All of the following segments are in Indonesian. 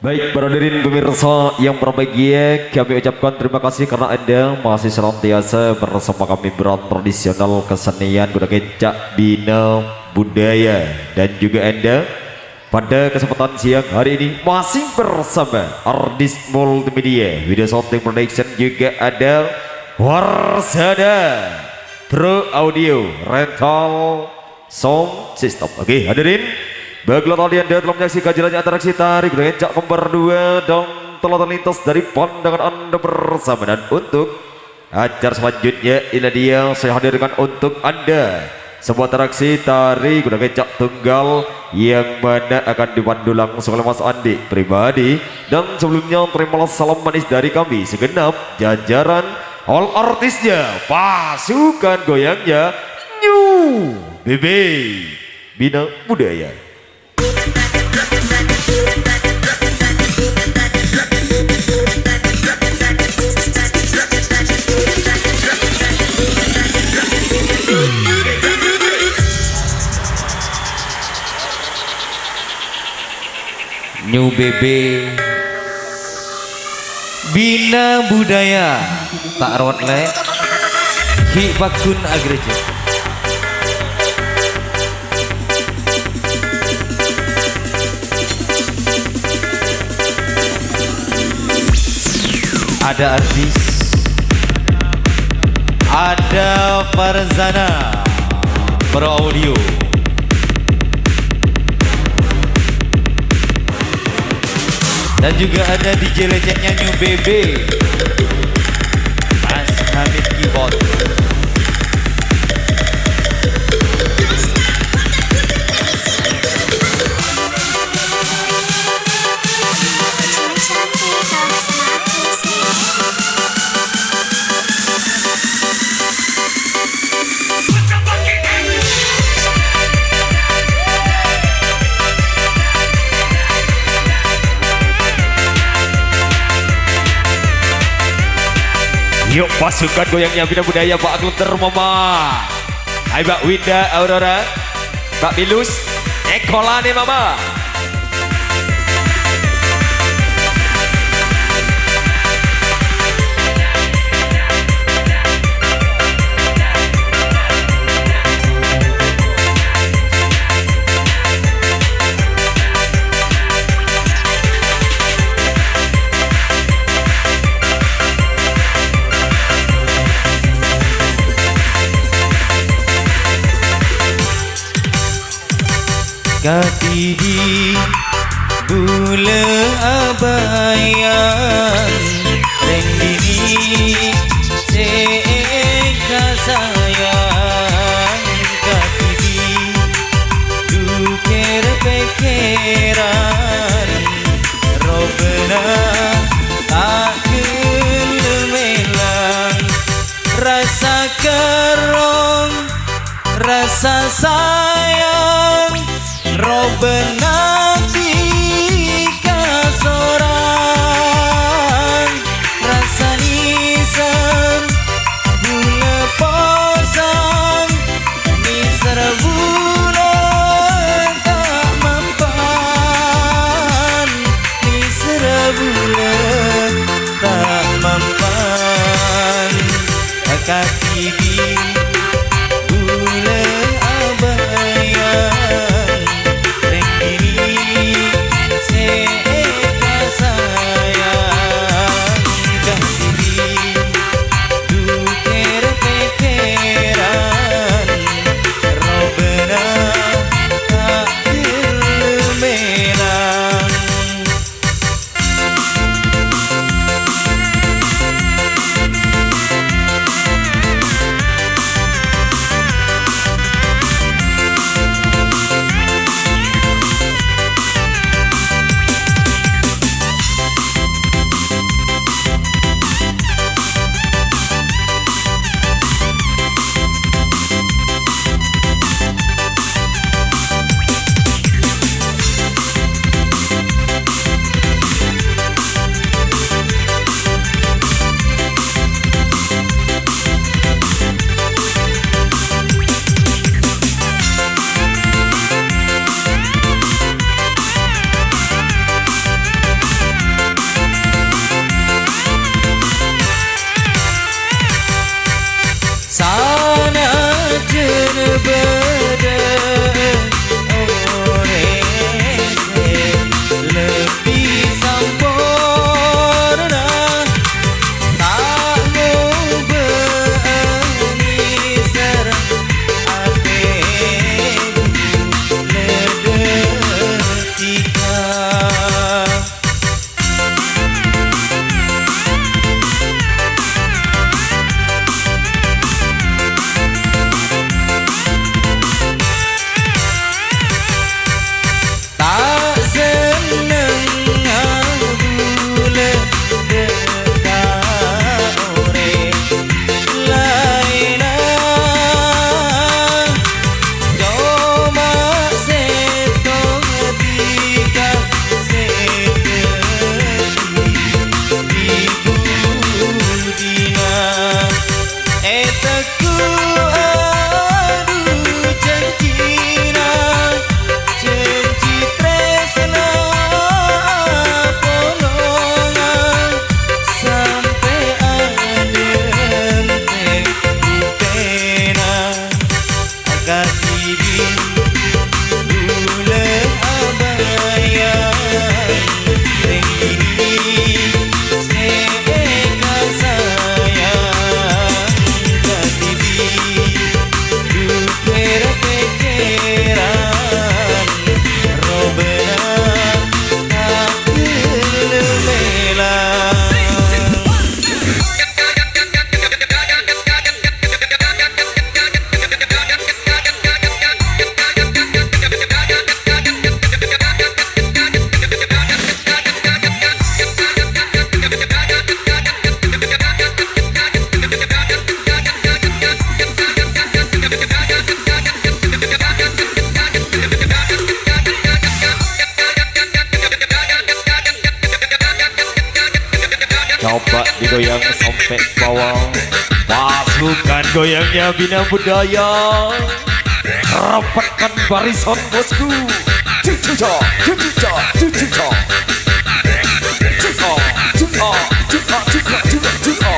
Baik, para hadirin pemirsa yang berbahagia, kami ucapkan terima kasih karena Anda masih senantiasa bersama kami brand tradisional kesenian Kuda Kencak Bina Budaya, dan juga Anda pada kesempatan siang hari ini masih bersama Ardis Multimedia Video Shooting Production, juga ada Warsada Pro Audio Rental Sound System. Oke, hadirin, baiklah kalian telah menyaksikan jalannya atraksi tari Kuda Kencak kembar 2 dan telah terlintas dari pandangan Anda bersama. Dan untuk acara selanjutnya ini dia saya hadirkan untuk Anda sebuah atraksi tari Kuda Kencak tunggal yang mana akan dipandu langsung oleh Mas Andi pribadi. Dan sebelumnya terimalah salam manis dari kami segenap jajaran all artisnya, pasukan goyangnya New BB Bina Budaya. New BB Bina Budaya tak rawat lek Ki Bakun Agreja. Ada Ardis, ada Farzana Pro Audio, dan juga ada DJ legendnya New BB Mas Hamid Keyboard. Yuk pasukan goyangnya Bina Budaya, Pak Gunter Mama, hai Mbak Winda Aurora, Mbak Bilus Ekolane Mama. Katidi bule abayan Rendini seka sayang Katidi duker pekeran Robena tak kelemelang Rasa kerong, rasa sayang Robena di kasoran Rasa nisan Gula posan Nisar bulan tak mampan Nisar bulan tak mampan Kaki di bulan abayan Coba digoyang sampai bawah. Pasukan goyangnya Bina Budaya. Rapatkan barisan bosku. Cuca, cuca, cuca. Cuca, cuca, cuca, cuca, cuca, cuca.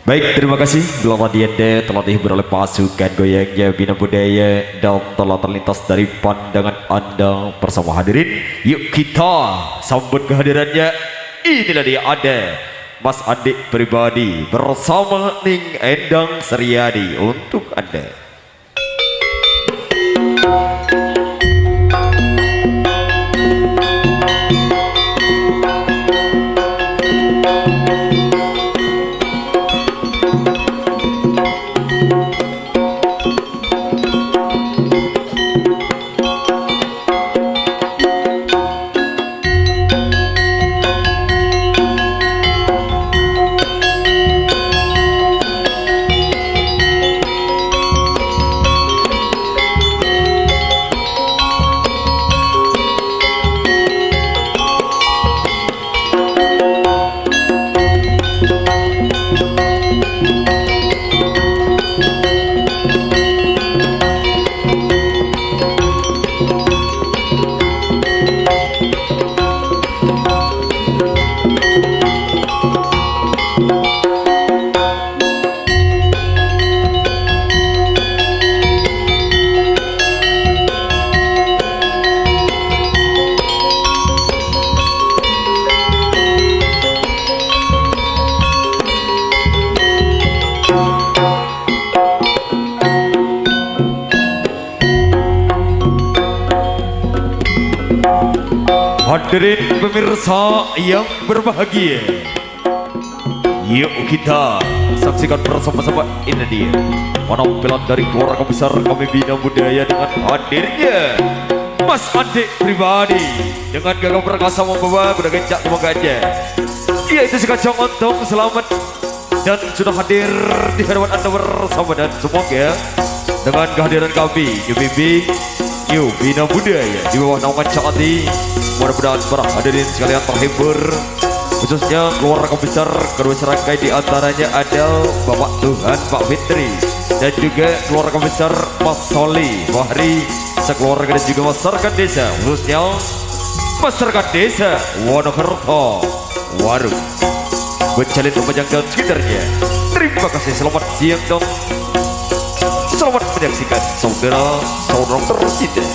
Baik, terima kasih Bila Radianda telah dihibur oleh pasukan goyangnya Bina Budaya dan telah terlintas dari pandangan Anda bersama hadirin. Yuk kita sambut kehadirannya. Inilah dia ada Mas Adik Pribadi bersama Ning Endang Seriadi untuk Anda. Hadirin pemirsa yang berbahagia, yuk kita saksikan bersama-sama ini dia penampilan dari keluarga besar kami Bina Budaya dengan hadirnya Mas Adik Pribadi dengan gagah perkasa membawa kuda kencak semoga-nya, yaitu si Kacang Ontong. Selamat dan sudah hadir di hadapan Anda bersama, dan semoga dengan kehadiran kami Bimbing Yuk Bina Budaya di bawah naungan Cakati, mudah-mudahan para hadirin sekalian terhibur, khususnya keluarga besar kedua serangkai, di antaranya ada Bapak Tuhan Pak Fitri dan juga keluarga besar Mas Soli Fahri, sekeluarga dan juga masyarakat desa, khususnya masyarakat desa Wonokerto Waru, Bencalin Lumajang dan sekitarnya. Terima kasih, selamat siang dong. Selamat menyaksikan saudara-saudara tercinta.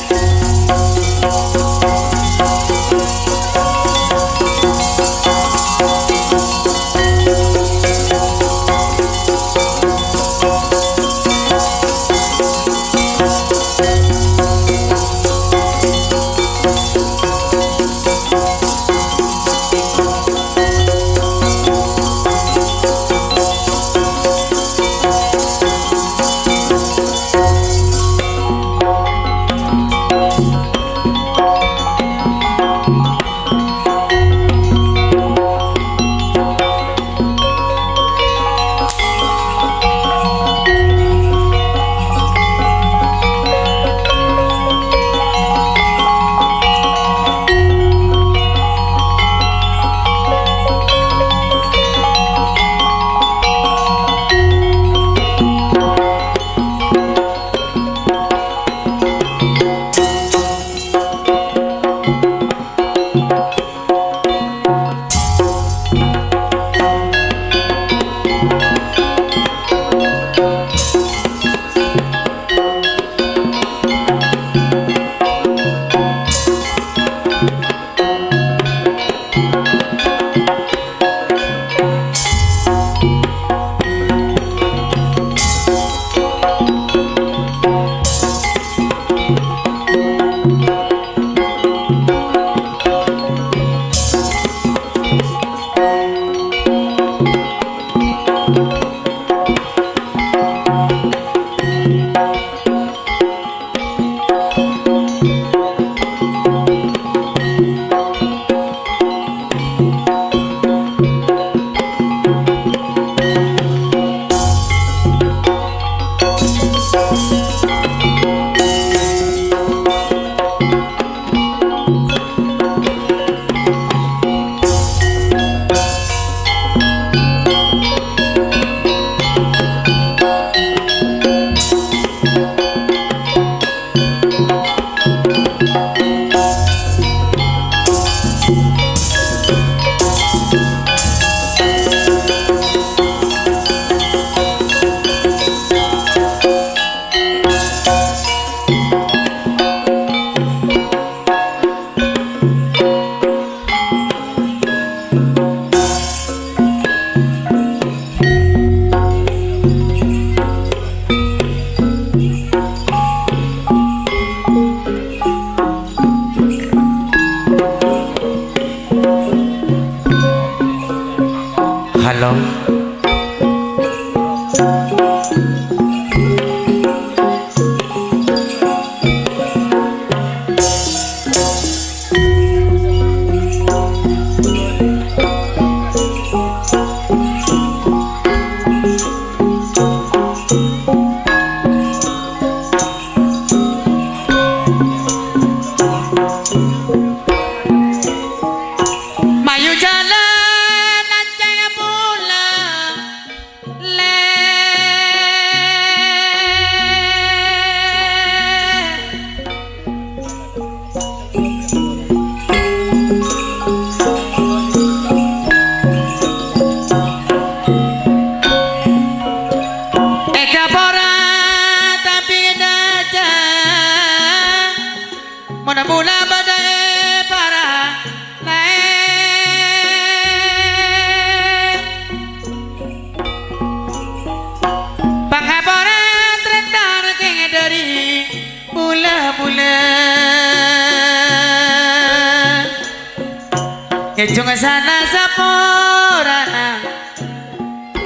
Kecung sana sapurana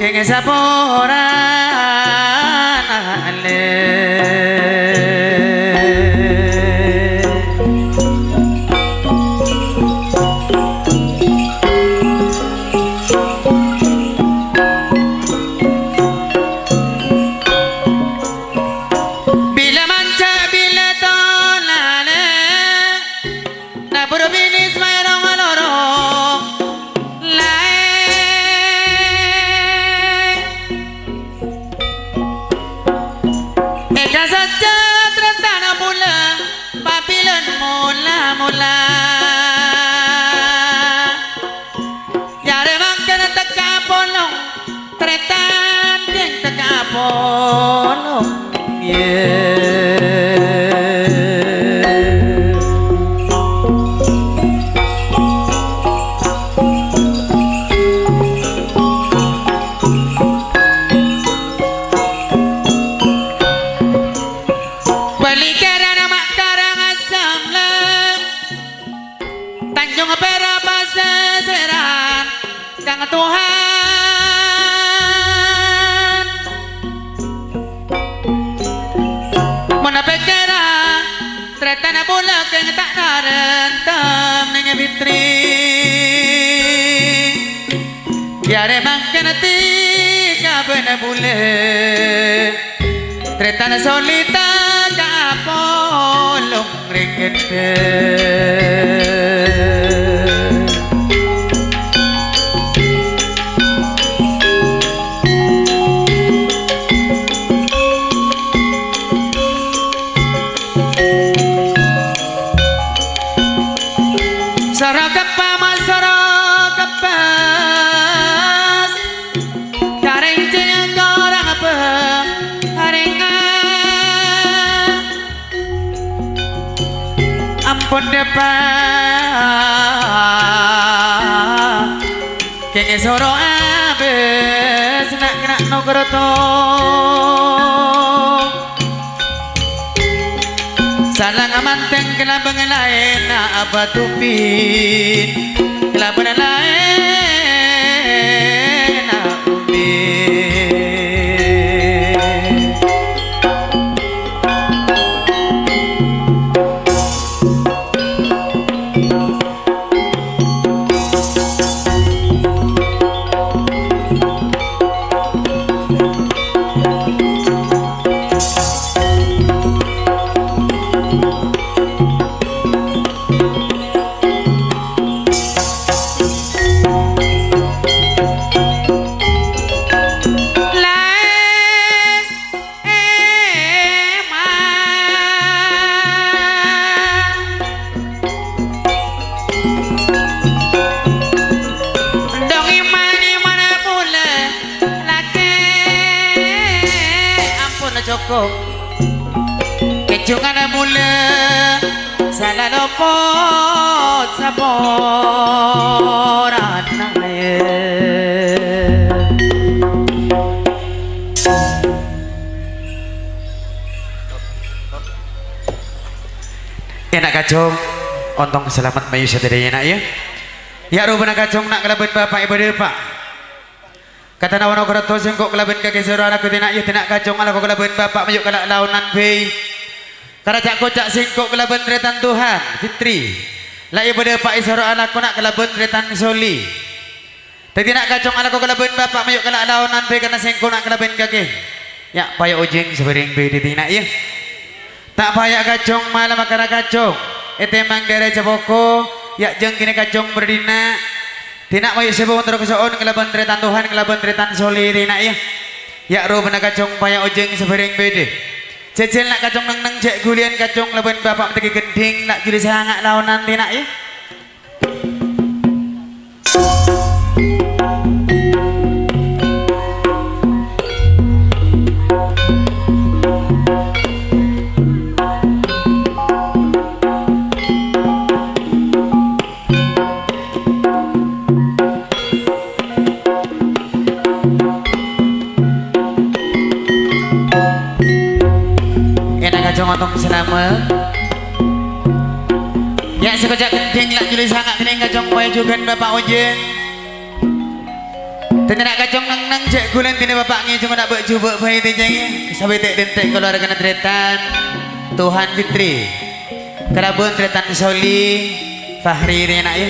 Keng sapurana ale Bila manca bila tolane Na buru binis mayarong alorong lae Eka saja tertana mula Babilan mula-mula Yare makan teka polong Tretan yang teka polong Balikaran mak karang asam lem Tanjung pera paseseran Kang Tuhan Mana pekera Tretana bola keng tak narentem Neng fitri Yare makan tika bena bule Tretana solita kapolong ringete Saragapa masaragapas Kareng jeng orang apa Harengan Ampun depan Kenge soro abes Nak kena nogoroto Salang amanteng kelabang lain Apa tupin Kelabang lain ubin Joko Kecungan mula Salah lopot Saboran Enak kacung Ontong selamat mayu sadaya nak ya Ya rupanya kacung nak kelaban bapak ibu depak Kata nawan aku ratus yang kok kelaban kaki seorang aku tidak ya tidak kacung ala kok kelaban bapak majuk kalak launan bay. Karena cak kocak singkok kelaban tretan Tuhan Fitri. Lah ibu bapak seorang anakku nak kelaban tretan Soli. Tapi nak kacung ala kok kelaban bapak majuk kalak launan bay karena singkok nak kelaban kaki. Ya payah ujing sebering bay di tidak ya. Tak payah kacung malam makana kacung. Etemang dari Jaboko ya jeng kini kacung berdina. Tidak mau sebut untuk kesoon kelaban tretan Tuhan kelaban tretan Soli tidak ya. Ya roh benar kacung payah ujeng sebering bede. Cecil nak kacung neng cek gulian kacung kelaban bapak tegi gending nak jadi sangat launan tidak ya. Enak kacung otong selama Ya sekejap genting lak juli sangat tening kacong poe jugan Bapak Ujeng. Tenak kacong nang cek gulen tini Bapak ngi cuma nak bek jubek poe tejeng. Sampai tek dentek keluarga tretan Tuhan Fitri. Kelabun tretan Soli Fahri renak ya.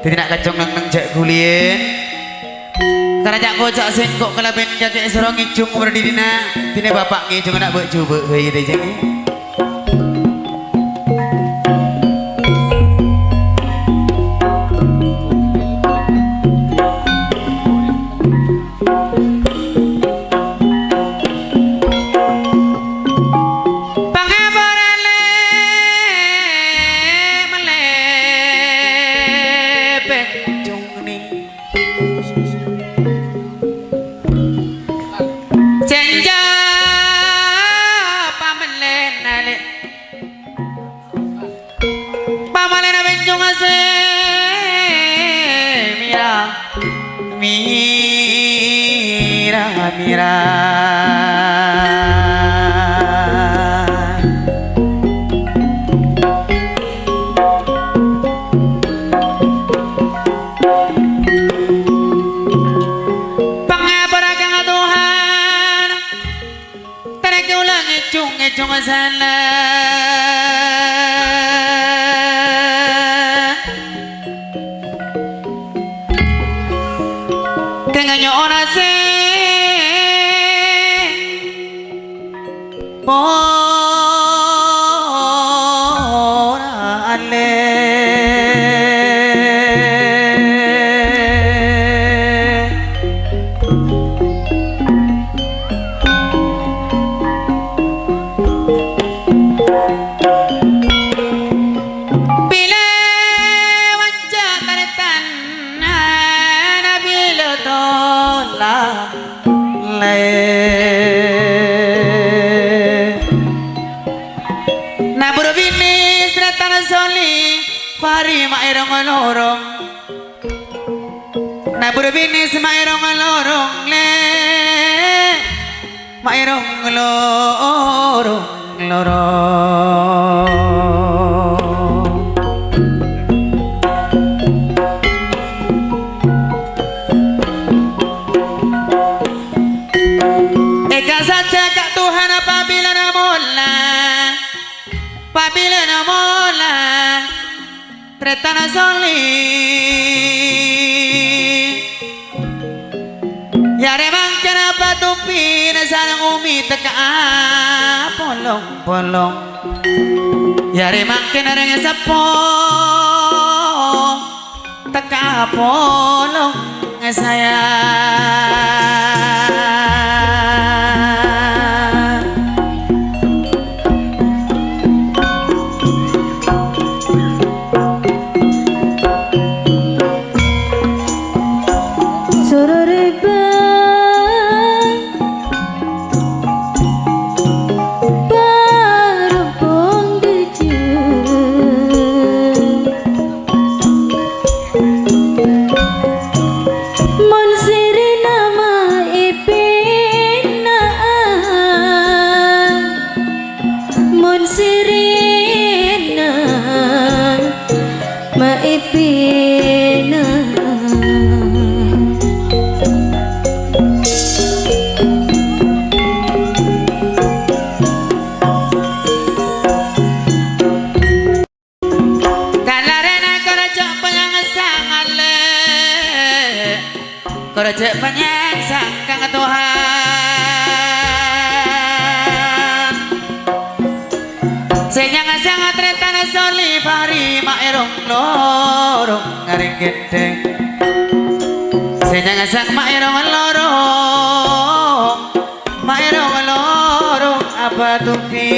Tenak kacong nang cek gulen. Karena jak kocak sengkok kelaben kakek serong ngicung berdidina tini Bapak ngi cuma nak bek jubek poe tejeng. Mira pangabarakan Tuhan tarik ulang ecung sana kenganyo orang Fari mairong lorong na burbinis mairong lorong le mairong lorong eka saja kak Tuhan apabila namola Tretana Soli Yare mangkana patupi Nasang umi teka polong Yare mangkana ringa sapo Teka polong saya Korajak penyengsang kang Tuhan Senyang-nyang tretana Soli Fahri mairong lorong ngaring gendeng Senyang-nyang mairong lorong apa tupi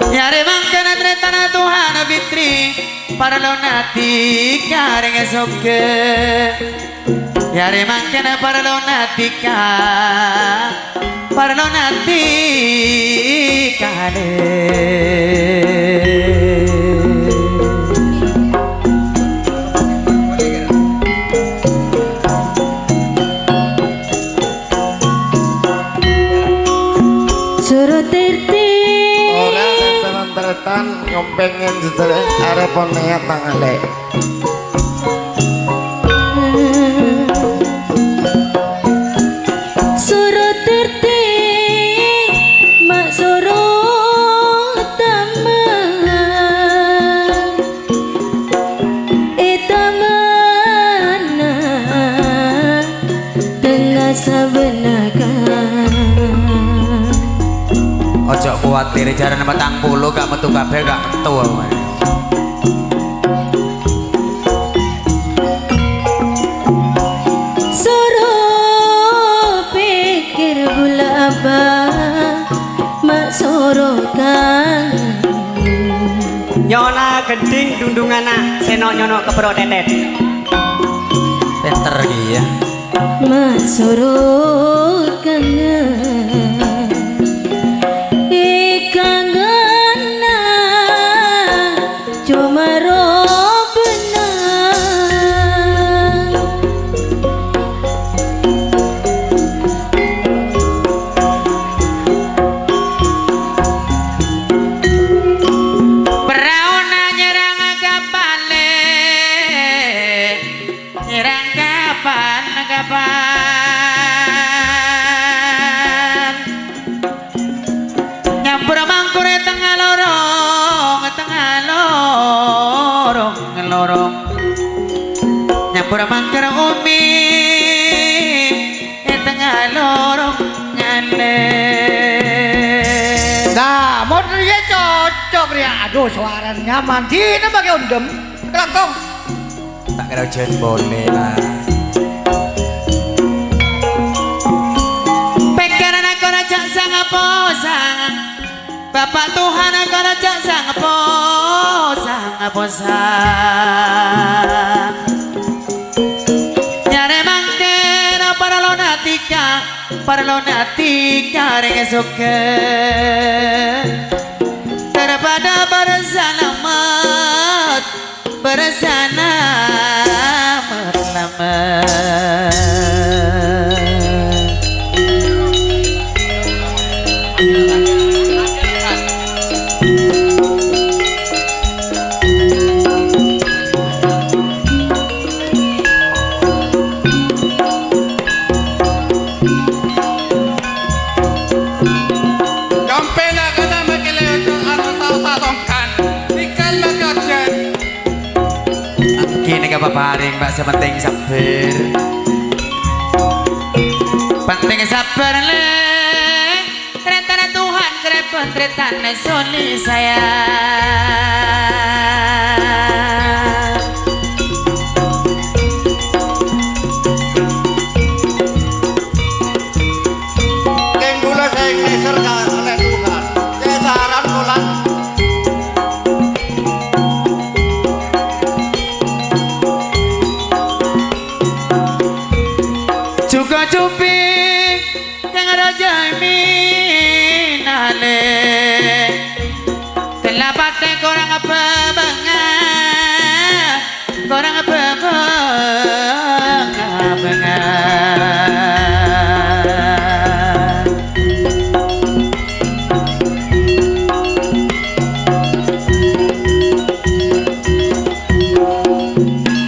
Yare mangkana tretana Tuhan Fitri para lonati kareng esoke Yare mangkana parlonatika parlonatika Suruh tirti Ora tenan-tenan ngompengen sedherek arep niat tangale. Suruh tirti mak suruh taman mana tengah sabenakan. Ojo kuatir jarane petang puluh gak metu kabeh gak metu. Suruh pikir gula abah mak suruh kangen. Nyona gending dundung anak seno nyono keperok tetet. Pinter iki ya. Mak suruh kangen. Cuma roh benar. Perauna nyerang kapale, nyerang kapan. Nyampur mangkure tengah lorong, nyampur mangkure umi, tengah lorong nyale. Nah, mau dia cocok ya. Aduh, suara nyaman. Dina pakai undem. Kelangkong. Tak kira hujan boleh lah. Pikiran aku rajak sang posang, Bapak Tuhan aku rajak sang posang. Nyare mangken parlonatika ring suke. Daripada bersalamat paparing mbak sepenting sabar, penting sabar le. Ternyata Tuhan kerepon ternyata soli saya. Kenggula saya keser oleh Tuhan. Kesaran ulang. Juga cuping yang raja minale telah pakai korang apa banget, korang apa banget.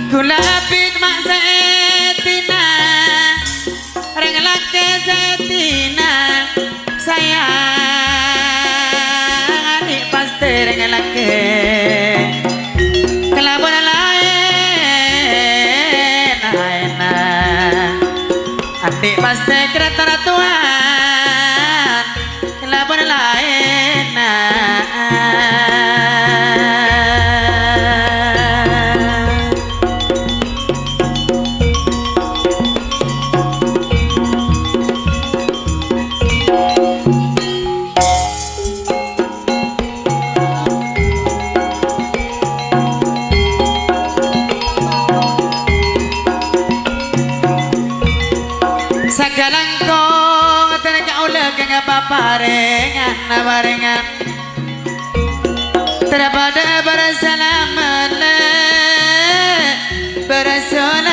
Gula api mak setina laki setina sayang adik pasti dengan laki kelabon lain adik pasti kereta Tuhan kelabon lain. barengan barengan terdapat bersalaman bersalaman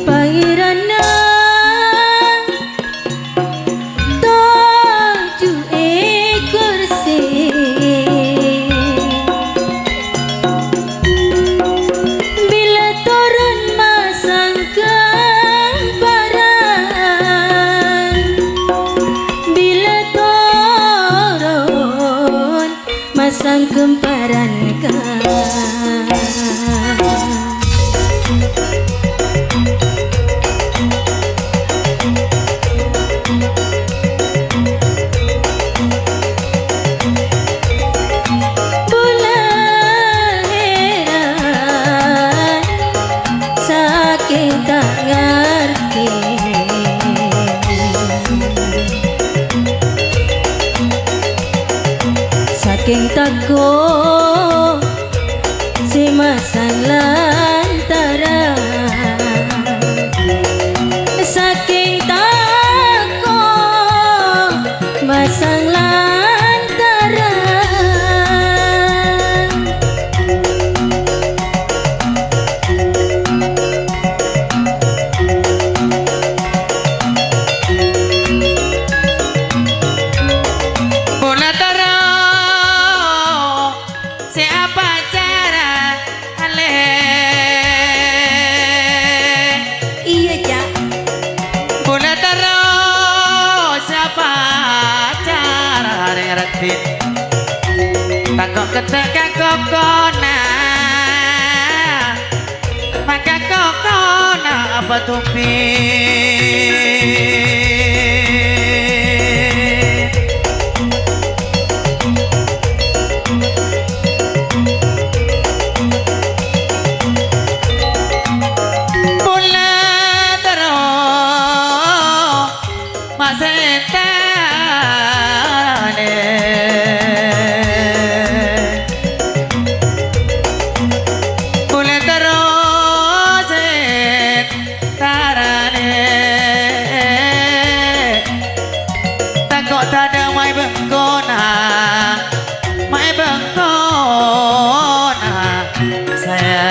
Pairana tujuh ekor bila turun masang kemparan bila turun masang kemparan kan bulan heran saking tak ngerti saking takut si masang lantaran saking takut masang lantaran bola terus siapa cara ale iya Cak bola terus siapa cara retin takut keteka kokona maka kokona apa tupi bola terus masetane bola terus tarane takut tak ada mai bengkona saya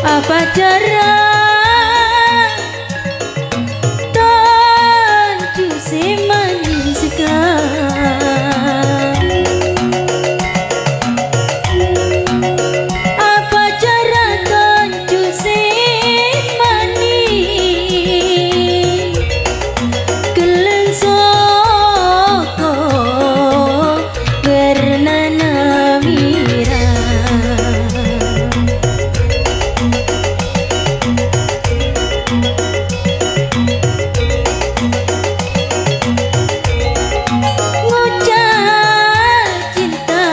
apa cara tanju si manis apa cara tanju si manis keleng soko bernana mira ngucap cinta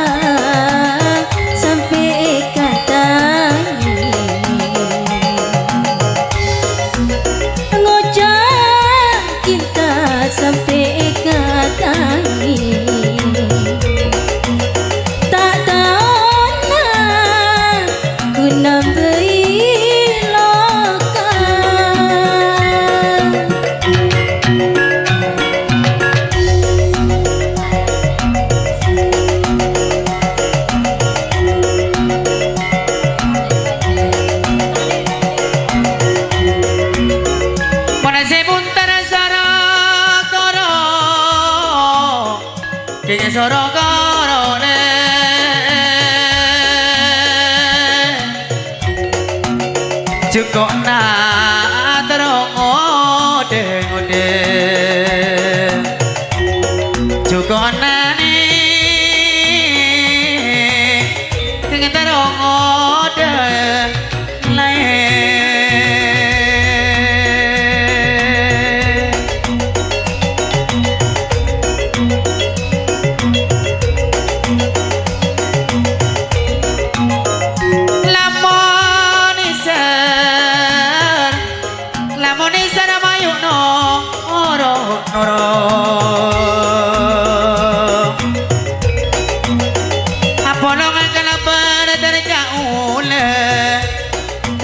sampai katanya ngucap cinta sampai katanya tak tahu nak ku nambahi lokan mana sebentar sara koro kini soro korone cukup na terong ode ode cukup na ni kini terong ode lain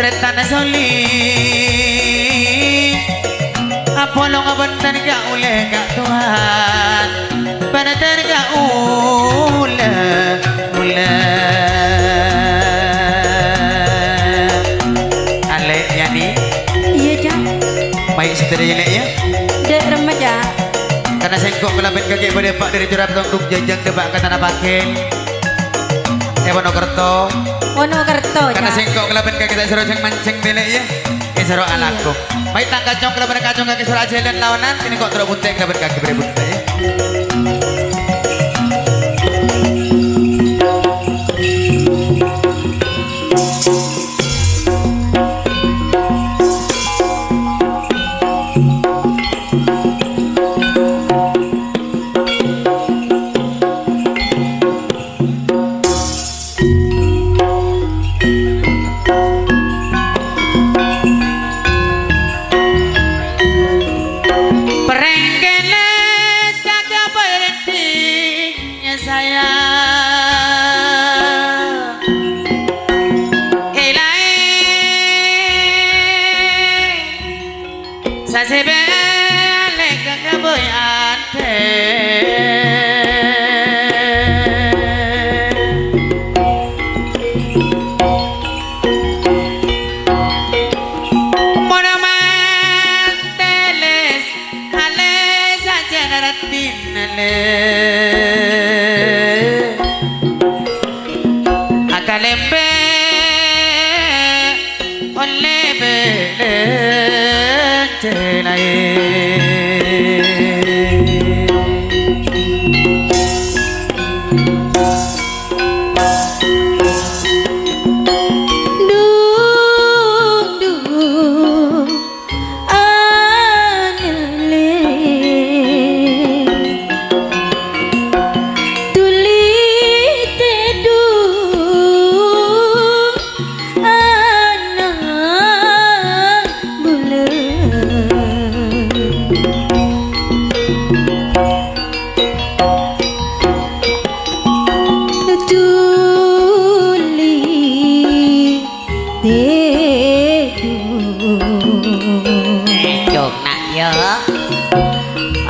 tretana soli apa lo ngabantan ka ule ka Tuhan panatan ka ule ale yani Iya cak baik seterusnya ya Dek remaja karena sengkok kelabin kaki pada pak dari curap dong jajang tebak kata napakin Wonokerto Wonokerto karena cak sengkok kelabin kaki tak suruh ceng mancing beli ya seru anakku baik tak kacong kelabin kacong kaki suruh jalan lawanan ini kok terus bunting kelabin kaki berebut ya Akalembe olebe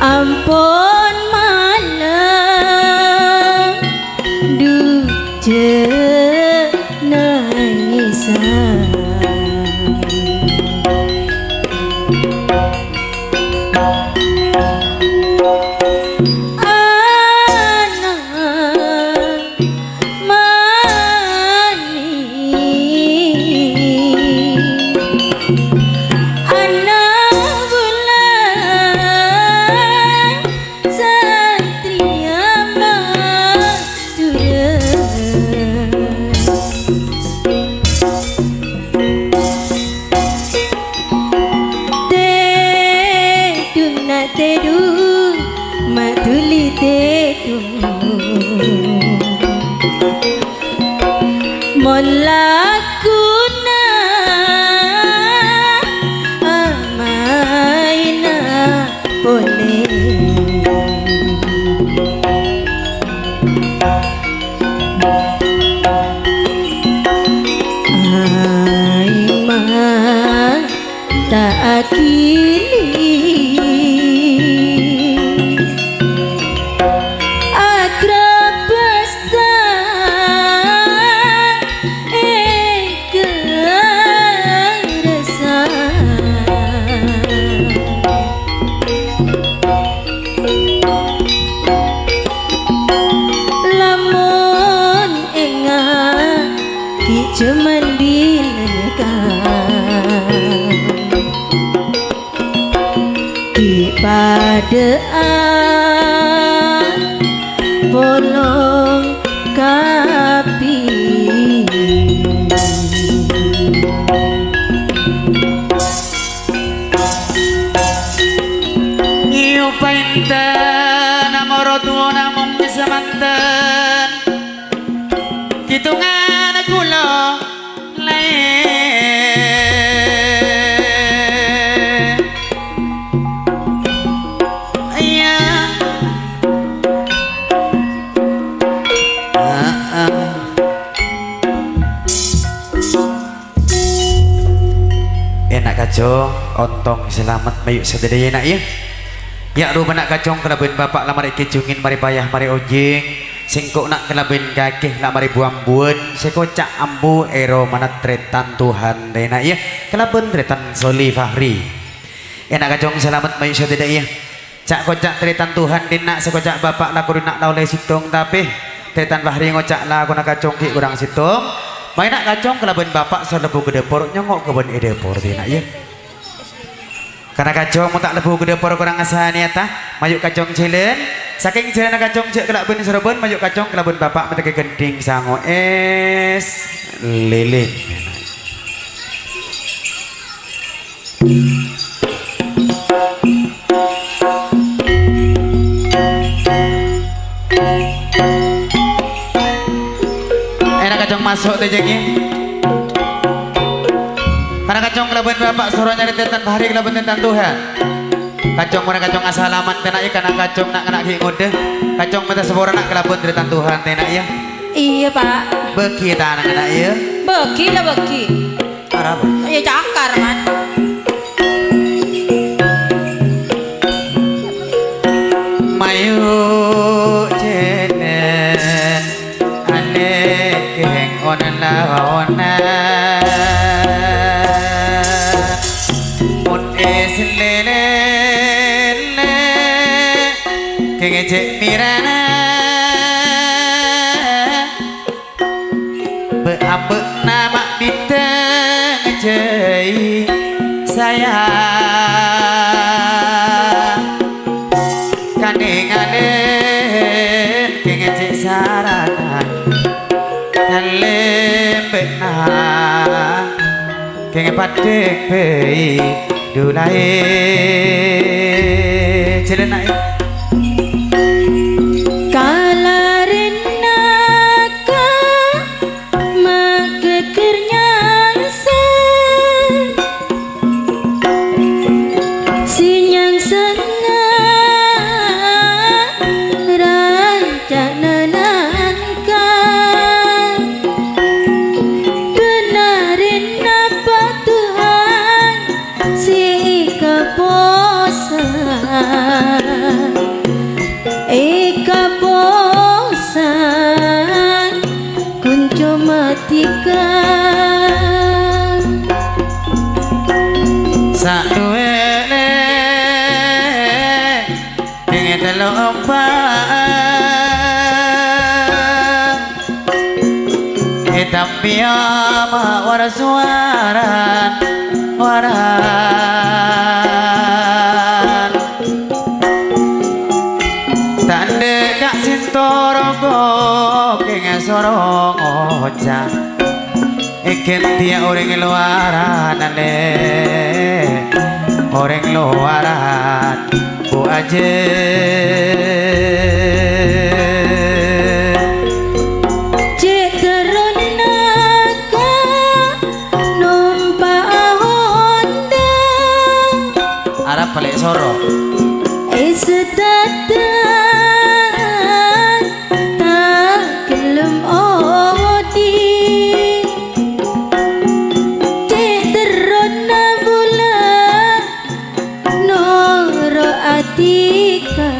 Ampun malam duje nangisan anak tedu matuli tedu mon lakuna amaina pole aima tak akili cuman bilekan di padaan bolong kapi iyo painten amoro tuwa namung semanten kitungan kula Enak kacong, ontong selamat mayuk sedaya nak ya. Ya rupa nak kacong kelaben bapak lah mari kecungin mari payah mari ojeng. Singkok nak kelaben kakeh lah mari buang buen. Sekocak ambu ero mana tretan Tuhan deh nak ya. Kelaben tretan Soli Fahri. Enak kacong selamat mayuk sedaya ya. Cak kocak tretan Tuhan dinak sekocak bapak lah kudu nak laulai situng tapi tretan Fahri ngocak lah aku nak kacong ki kurang situng. Main nak kacong kelaben bapak serlebu ke depor nyongok keben depor dina ya. Karena kacong mau tak lebu ke depor kurang asahan ya tah. Mayuk kacong cilen. Saking cilen kacong cek kelaben serben mayuk kacong kelaben bapak meteke gending sango es lilin. Masuk teh jengi. Karena kacong kelaben bapak suruh nyari tetan bahari kelaben tetan Tuhan. Kacong mana kacong asalaman tenak ya karena kacong nak kena ki ngode. Kacong minta sepura nak kelaben tetan Tuhan tenak ya. Iya pak. Beki tanah kena ya. Beki lah beki. Arab. Ya cakar man. Mayu jenen ane keng onan lawana mun eslele keng cek mirana beambe nama bintang jai sayang kaningalen keng cek saranan lembek nah kenge padek bei dulai celana Kalarenaka makekernya sinyang sengat rancana nangka benarin apa Tuhan si kebosan bosan kunco matikan saduele pengen telompang tapi ama waras waran waran tande kak sintorogo kenge sorong oca iken dia orang luaran ale orang luaran bu aja cek teronaka numpak Honda Arab balik soro sedatan tak gelem odi cek terona bulan noro atika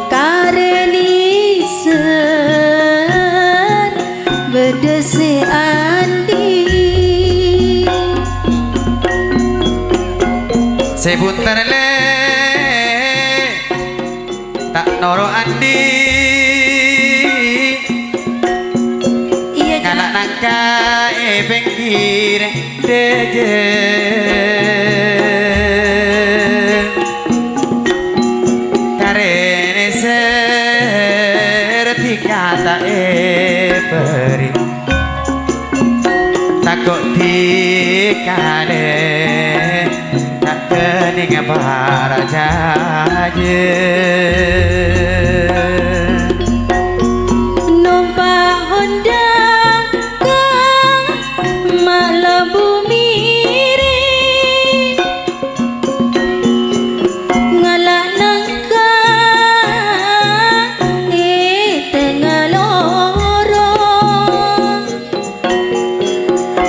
kareliser bedese andi sebentar le tak noro andi iya ngalak nangka bengkir deje karene serti kata peri takut dikale tak kening para jaje numpak Honda kang malebu miring ngalak nangka tengah lorong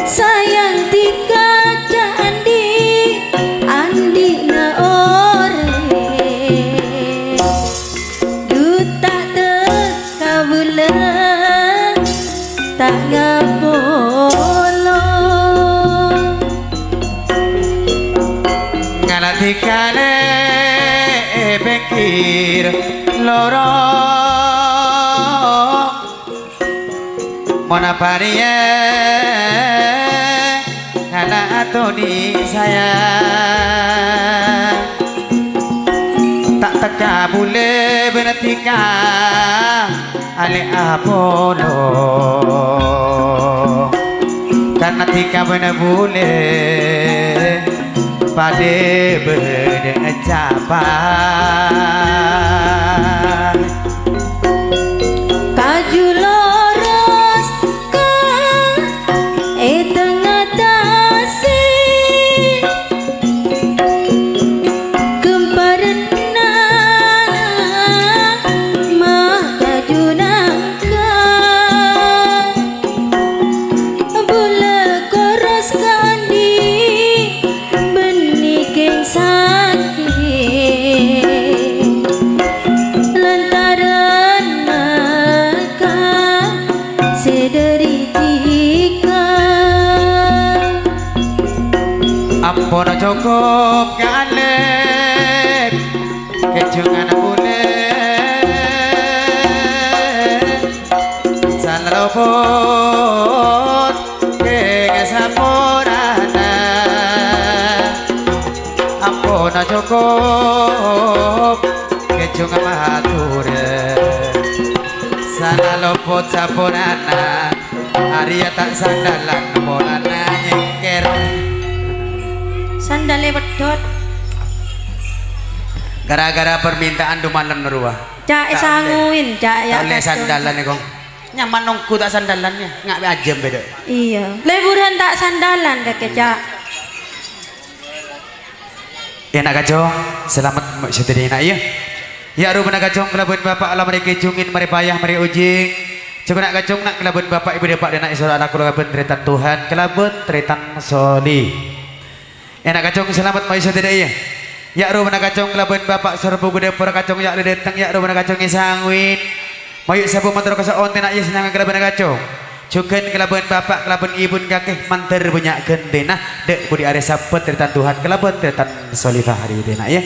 sayang tiga natikane bengkir loro Mona parie ngala atoni sayang tak teka bule benetika ale apolo karena tika bener bule pade bener capai Kaju loros ka tengah tasi Gemparna mah kaju nangka Bula koros kandi benih keng sakit lantaran maka sederitika ampun cukup galep kejungan bule salalopun kesampurana ampun cukup kejungan mature salalopun sampurana Arya tak sandalan bolana nyengker sandale wedot gara-gara permintaan dumalan meruah cak sanguin cak ya oleh sandalan nih kong nyaman nongku tak sandalannya nggak ajem beda iya liburan tak sandalan kakek cak ya nak kacau selamat setelah nak ya ya rupa nak kacau kelabun bapak alam mereka jungin mari payah mari ujing cukup nak kacau nak kelabun bapak ibu bapak dan nak isra anak kelabun teritan Tuhan kelabun teritan soli ya nak kacau selamat mari setelah ya ya rupa nak kacau kelabun bapak serbu gede pura kacau ya datang ya rupa nak kacau ngisangwin mayuk sabu motor kasa onte nak ya senang kelabun nak kacau cukup kelabun bapak kelabun ibu kakek manter banyak gendena dek budi are sapet teritan Tuhan kelabun teritan soli hari ini nak ya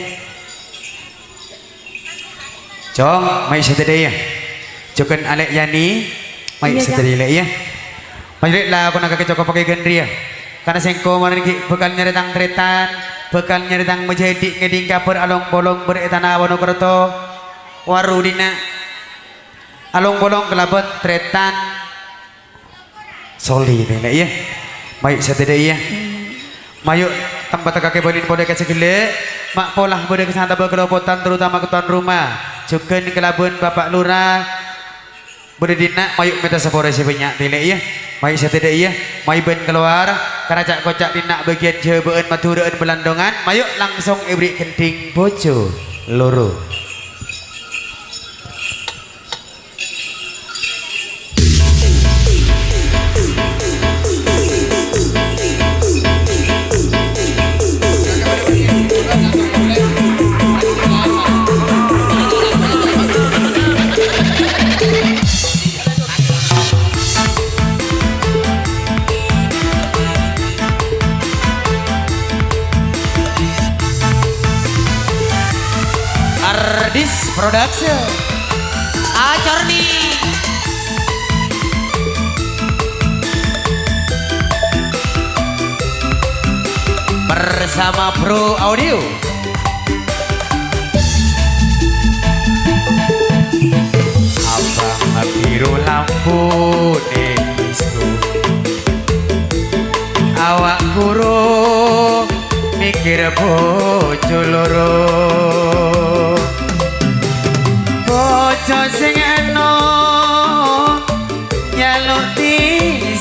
Cong, mai setelah ya. Cukan Alek Yani, mai setelah ya. Majlis lah aku nak kecokok pakai gendri ya. Karena sengko mana ni bekal nyari tang tretan, bekal nyari tang menjadi ngeding kapur along bolong beretana Wonokerto, warudina, along bolong kelabut tretan, soli ni ya. Mai setelah ya. Mayuk tempat kakek boleh boleh kasih gile, mak polah boleh kesana berkelopotan terutama ke tuan rumah. Cukan kelabun bapak lurah boleh dinak mayuk meta sepore sebanyak tilek ya. Mayuk setedak ya. Mayuk ben keluar karena cak kocak dinak bagian jebaan maturaan belandongan. Mayuk langsung ibrik kenting bojo loro. Ardis Production acor nih bersama Pro Audio abang biru lampu disco awak guru mikir bojo loro bojo sing enom nyaluk di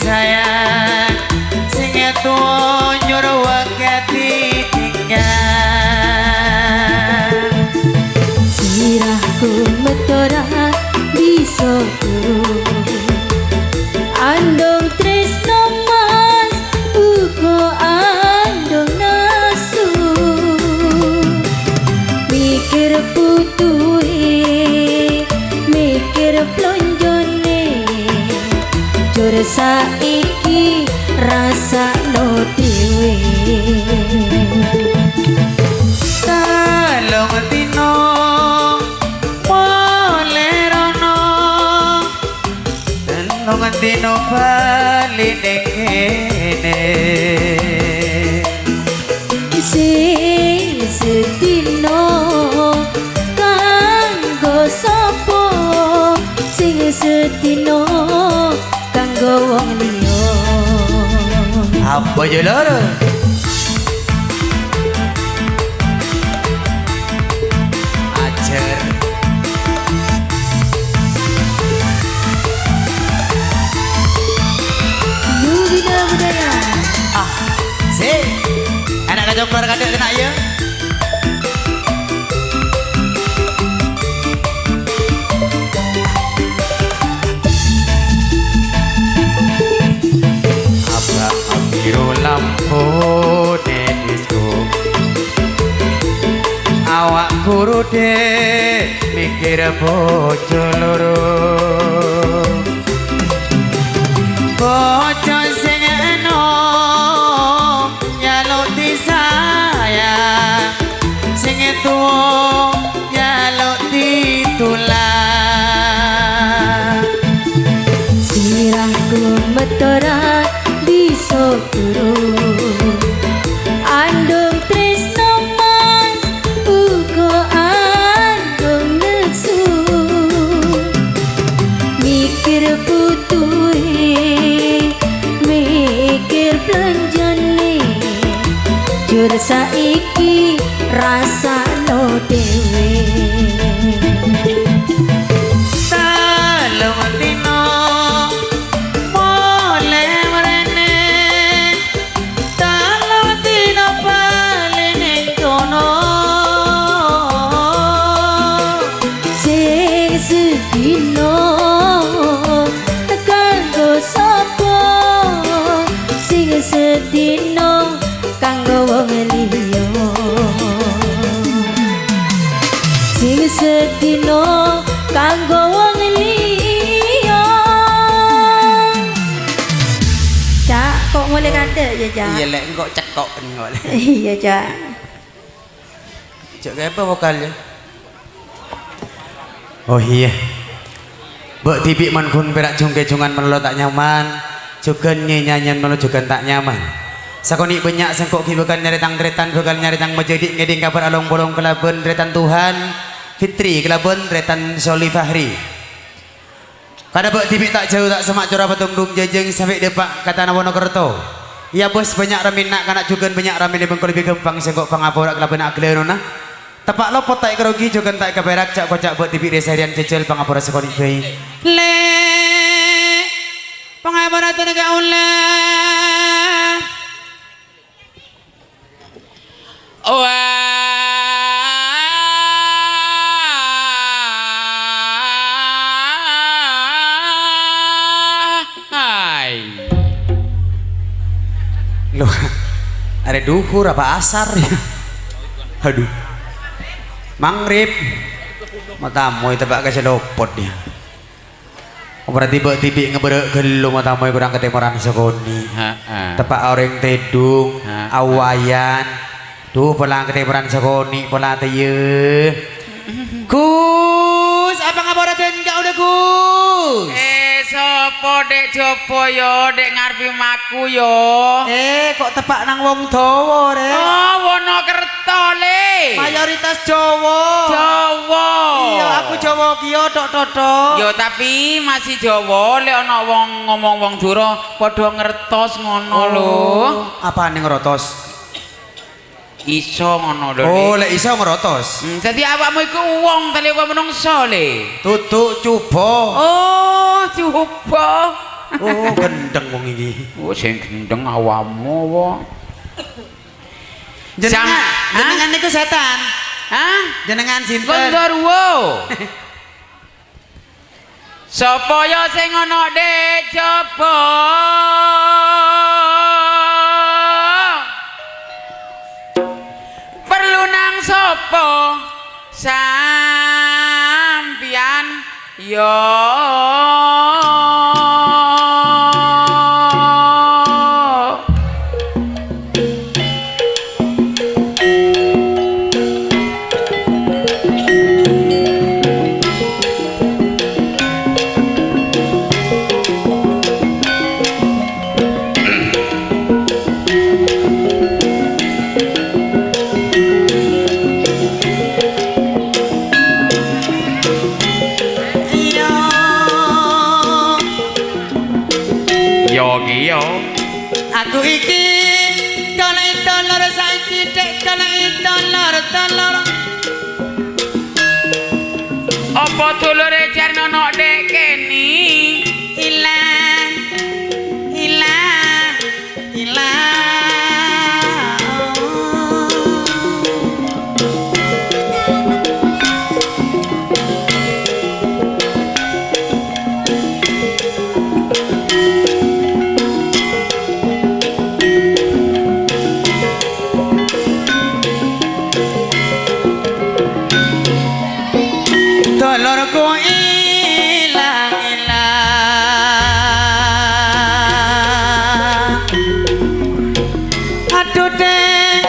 sayang sing etuo nyuruh wakati tinggal sirahku metora bisa andong tresno mas uga andong nasu mikir kene sing sedino kanggo sapa sing sedino kanggo wong liya apa yo loro ajar Bina budaya sih anak kacau keluar kadek kena ya apa biru lampu disco awak guru deh mikir bojo loro bojo sing enom nyaluk disayang sing tuwa nyaluk ditulang sirahku metora bisa turun andung tresno mas uga andung nesu mikir putuhe mikir planjane jur saiki rasano dhewe Salom dino mole mrene salom dino paling kono sing sedino kanggo sapa sing sedino kanggo wong liya sing sedino kanggo wong liya Cak kok mulai kata ya Cak iya lek engkau cekok engkau lek iya Cak cek kayak apa vokalnya oh iya Mbok tibik man kun perak jungke-jungan menelo tak nyaman juga nyanyian menelo juga tak nyaman sakoni banyak sengkok kibakan nyaritang tretan bakal nyaritang menjadi ngeding kabar along bolong kelabun tretan Tuhan Fitri kelabun tretan Soli Fahri kada Mbok tibik tak jauh tak semak curah petung dung jajeng sampai depak kata Wonokerto ya bos banyak ramin nak kanak juga banyak ramin di bengkol lebih gampang sengkok pangapura kelabun aglenona tepak lopot tak kerogi juga tak keberak cak kocak buat tibik desarian cecil pangapura sekoni bayi le pangapura tenaga ulah loh ada duhur apa asar ya aduh mangrib matamu itu pak kasih lopot dia berarti bak tibik ngeberek gelu matamu kurang ketemoran sekoni tepak orang tedung awayan tuh pelang ketemoran sekoni pelang teye Gus apa ngaboraten kau udah Gus sopo dek jopo yo dek ngarpi maku yo kok tepak nang wong Dawa re oh Wonokerto le mayoritas Jawa iya aku Jawa kiyo tok yo tapi masih Jawa le ana wong ngomong wong Dura padha ngertos ngono lho apa ning ngerotos iso ngono lho oh lek iso ngerotos dadi awakmu iku wong tali kok menungso le tutuk cuba oh cuba oh gendeng wong iki oh sing gendeng awakmu wa jenengan niku setan hah jenengan sinten Gondorwo sapa ya sing ana dek coba perlu nang sapa sampian yo Aku iki golek dollar saiki dek golek dollar. Apa dulure Jarnono dek kene? Ilang. Dolorku ilang. Aduh dek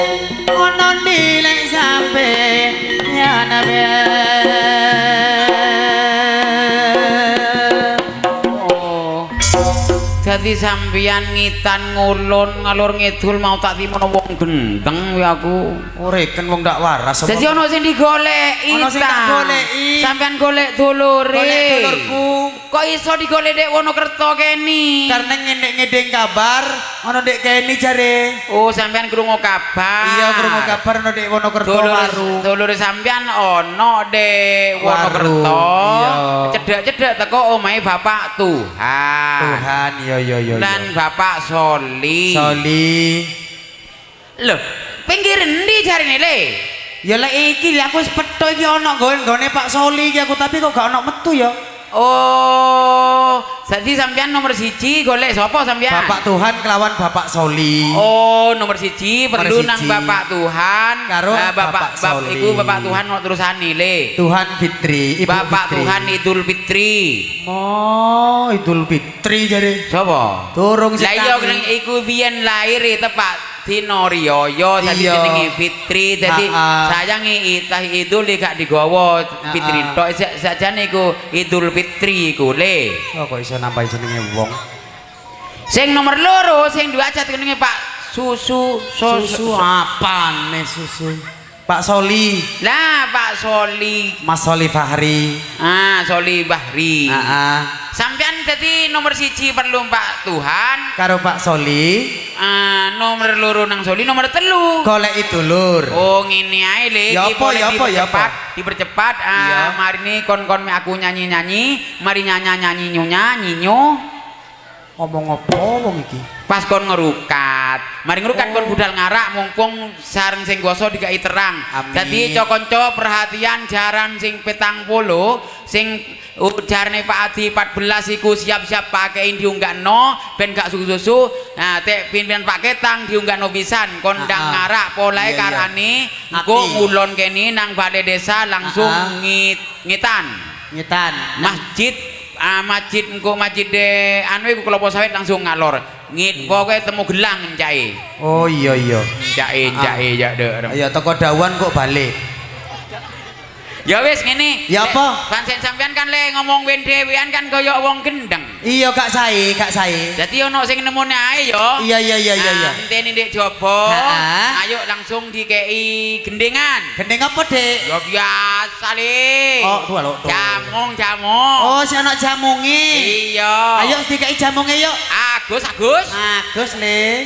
ono nilai sampe ya nabe. Oh. Dadi sampeyan ngitan ngulon ngalur ngidul mau tak timono wong gendeng ya aku. Oreken wong ndak waras. Dadi ono sing digoleki. Ono sing tak goleki. Sampeyan golek dulure. Golek dulurku. Kok iso digolek dek Wonokerto kene? Karena ngedek kabar ono dek kene jare. Oh, sampeyan krungu kabar. Iya krungu kabar ono dek Wonokerto waru. Dulure sampeyan ono dek Wonokerto. Iya. Cedhek-cedhek teko omahe Bapak Tuhan. Tuhan iya. Dan Bapak Soli. Lho, pinggir endi jarine le? Ya lek iki aku wis petho iki ono nggone Pak Soli iki aku tapi kok gak ono metu ya. Oh, jadi sampean nomor 1 golek sapa sampean? Bapak Tuhan kelawan Bapak Soli. Oh, nomor 1 perlu Nomor nang siji. Bapak Tuhan Karo Bapak Soli. Iku Bapak Tuhan mau terusane le. Tuhan Fitri, Ibu Bapak Fitri. Tuhan Idul Fitri. Oh, Idul Fitri jare. Sapa? Durung Lah iya sekali. iku biyen lahir tepat dina riyaya dadi Iya. jenenge Fitri dadi sayangi Idul gak digawa Fitri tok sajane iku Idul Fitri iku le. Oh, kok iso nambahi jenenge wong. Sing nomor 2 sing diwacat jenenge Pak Susu apane susu? Pak Soli, lah Pak Soli. Mas Soli Fahri. Soli Bahri. Sampean dadi nomor 1 perlu Pak Tuhan. Karo Pak Soli. Nomor 2 nang Soli, nomor 3 Golek dulur. oh ngene ae le Ya iki apa, boleh ya apa, ya apa? dipercepat Iya. mari ini kon-kon me aku nyanyi-nyanyi mari nyanyi nyinyo Ngomong apa wong iki? pas kon ngerukat mari ngerukat kon budal ngarak mumpung sareng sing goso dikai terang. Amin. Dadi kanca perhatian jaran sing 70 sing jarane Pak Adi 14 iku siap-siap pakei diunggahno ben gak susu-susu. Nah, tek pimpinan Pak Ketang diunggahno pisan kondang ngarak polae Iya, iya. karane engko Ati. ngulon kene nang balai desa langsung ngitan. Ngitan. Masjid masjid engko masjid anu iku Klopo Sawit langsung ngalor. Pokoke temu gelang encake. Oh iya. Encake ya dek. Ya teko dawan kok balik. Ya wis ngene. Ya apa? Pancen sampean kan le ngomong wen dhewean kan kaya wong gendeng. Iya gak sae. Dadi ono sing nemune ae ya. Iya. Enteni ndek jaba. Ha-ha. Ayo langsung dikei gendengan. Gendeng apa, Dek? Ya biasa le. Oh, dua lo. Jamung. Oh, si anak jamunge. Iya. Ayo dikai jamunge yuk. Agus. Agus le.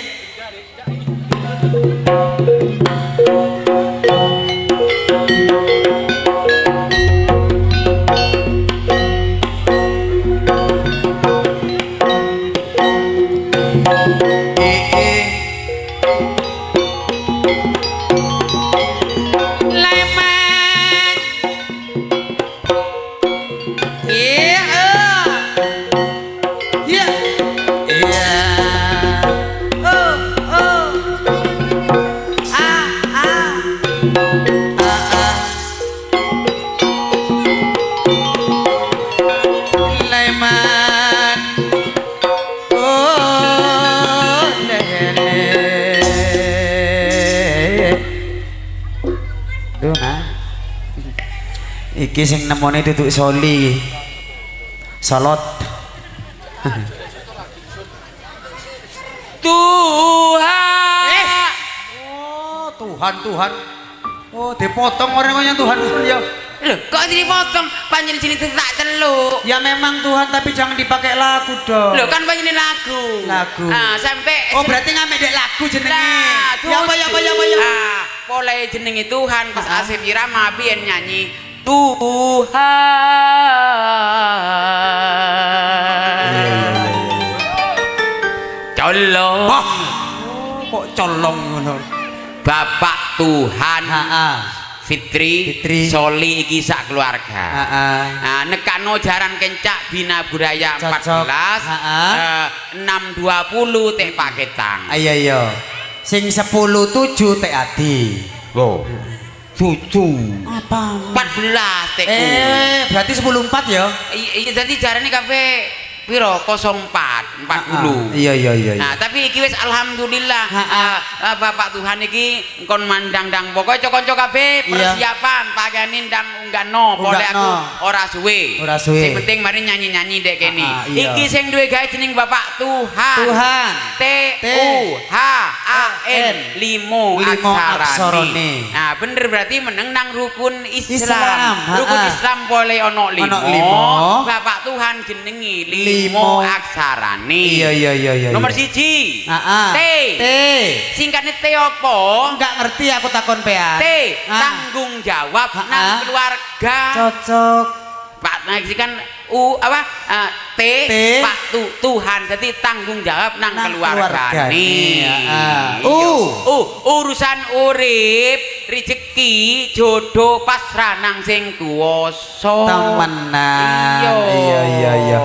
Iki sing nemone duduk Soli. Salot. Tuhan. Oh, Tuhan. Oh, dipotong orang yang Tuhan ya. Loh, kok dipotong? Panjen sini tak celuk. Ya memang Tuhan, tapi jangan dipakai lagu dong. Loh, kan panjen lagu. Lagu. Ah, sampai Oh, berarti ngamek dek lagu jenenge. Nah, Ya apa ya apa ya apa ya. Ah, boleh jenenge Tuhan pas Asif Irama biyen nyanyi Tuhan. Colong. Oh, kok colong ngono. Bapak Tuhan. Heeh. Fitri, Fitri. Soli iki sak keluarga. Heeh. Nah, nekano jaran kencak Bina Budaya Cocok. 14 620 tek Paketang. Ayo yo. Sing 10-7 Tek Adi. Wo. 7. Apa? 14 tek. Berarti 10-4 ya? Iya dadi jarane kafe piro 04 40. Iya iya iya. Nah, tapi iki wis alhamdulillah Bapak Tuhan iki kon mandang dang pokoke cok-cok kabeh persiapan pakaiane ndang unggahno boleh aku ora suwe. Ora suwe. Sing penting mari nyanyi-nyanyi dek kene. Iya. Iki sing duwe gawe jeneng Bapak Tuhan. Tuhan. T-U-H-A-N 5 aksarane. aksarane. Nah, bener berarti meneng nang rukun Islam. Islam, Rukun Islam boleh ono 5. Ono 5. Bapak Tuhan jenengi 5 aksarane. Iya iya iya iya. Nomor 1. T. T. Singkatnya T apa? Enggak ngerti aku takon pean. T. Tanggung jawab nang keluarga. Cocok. Pak nah kan U apa? T. T. Pak Tuhan. Jadi tanggung jawab nang keluarga nih. Urusan urip, rezeki, jodoh pasrah nang sing kuwasa. Temenan. Iya iya iya.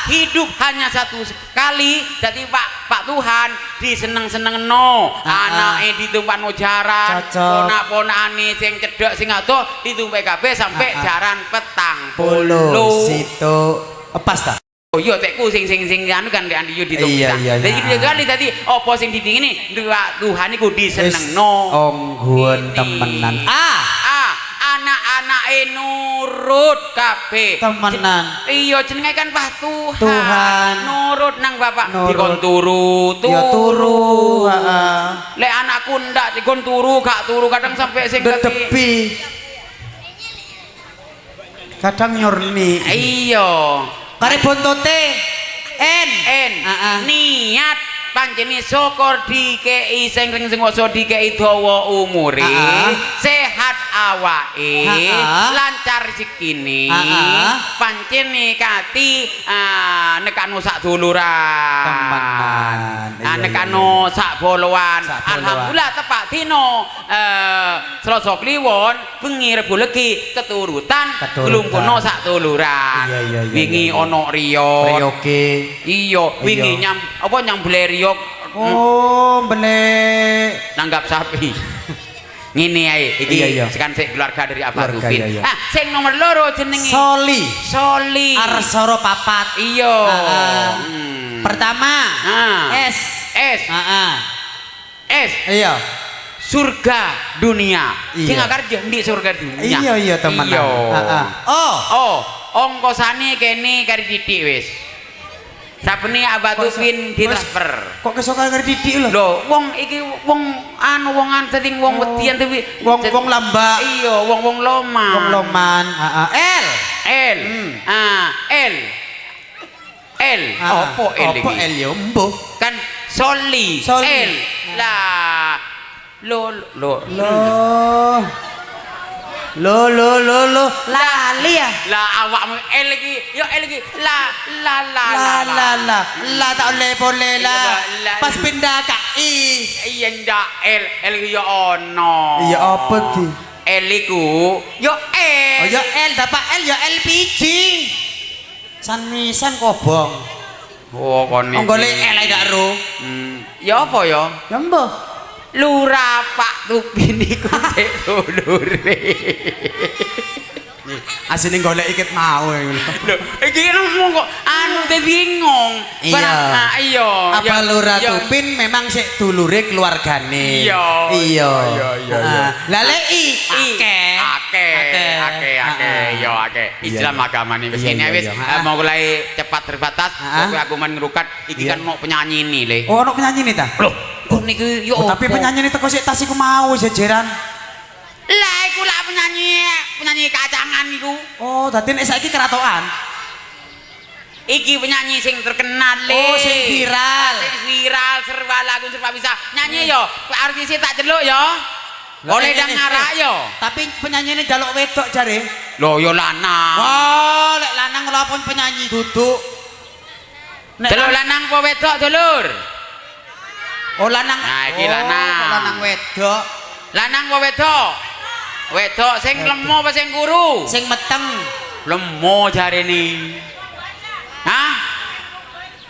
Hidup hanya satu sekali, jadi Pak Tuhan diseneng-senengno, anake ditumpakno jaran, ponak-ponakane sing cedhek sing adoh ditumpake kabeh sampai jaran petang puluh. Situ pas ta? Oh iya tekku sing anu kan ndek yo ditumpak. Iya. Jadi kali tadi apa sing didingini Pak Tuhan iku disenengno. Ongguan temenan. Anak-anake nurut kabeh. Temenan. Iya jenenge kan Pak Tuhan. Tuhan. Nurut nang bapak Nurut. dikon turu. Ya turu, heeh. Lek anakku ndak dikon turu gak turu kadang sampai sing Dedepi. Kadang nyorni. Iya. Kare bontote N. Niat pancene syukur dikei sing wasa dikei dawa umure, sehat awake, lancar rezekine, pancene kati nekano sak duluran. Temenan. Nekano sak boloan. Alhamdulillah tepak dina Selasa Kliwon bengi Rebo Legi keturutan glumpono sak duluran. Wingi ana riyoke. Iya, wingi nyamble riyo. Oh, beli nanggap sapi. Ngene ae iki sekan sik keluarga dari Abah Rupin. Sing nomor 2 jenenge Soli. Arsara papat. Iya. Pertama S. Iya. Surga dunia. Sing kerja di surga dunia. Iya teman. Ongkosane kene kari didik wis. Sabene Abah Rupin ditransfer. Kok kesok kari didik lho? Lho, wong iki wong tadi wong wedian tapi wong lambak. Iya, wong loman. Wong loman. L. Apa L iki? Apa L ya mbuh? Kan Soli. L. Lah lo lali ya. Lah awakmu L iki, yo L iki la tak boleh lah. Pas pindah ke I. Iya ndak L iki yo ono. Iya apa ki? L iku yo L. Oh yo L dapat L yo LPG. San kobong. Oh kon iki. Golek L ae gak ro. Ya apa ya? Ya mbah. Lurah Pak Rupin iku sik dulure. Asline golek iket mau ngono. Lho, iki ngomong kok anu bingung. Iya. Apa Lurah Rupin memang sik dulure keluargane. Iya. Lah lek akeh. Yo akeh. Islam agamane wis kene wis mau mulai cepat terbatas. Aku men ngrukat iki kan mau penyanyi ini le. Oh, ono penyanyi nih ta? Loh, niku yo. Tapi penyanyi ini teko sik tas iku mau jejeran. Lah iku lah penyanyi kacangan iku. Oh, dadi nek saiki keratoan. Iki penyanyi sing terkenal le. Oh, sing viral. Sing viral serba lagu serba bisa. Nyanyi yo, artisnya tak celuk yo. Oleh dang ngarak yo. Tapi penyanyi ini jaluk wedok jare. Loh yo lanang. Wah, lek lanang ngelapon penyanyi duduk. Delok lanang apa wedok, Dulur? Oh, lanang. Nah, iki lanang. Oh, lanang wedok. Lanang apa wedok? Wedok sing lemo apa sing kuru? Sing meteng. Lemo jarene. Hah?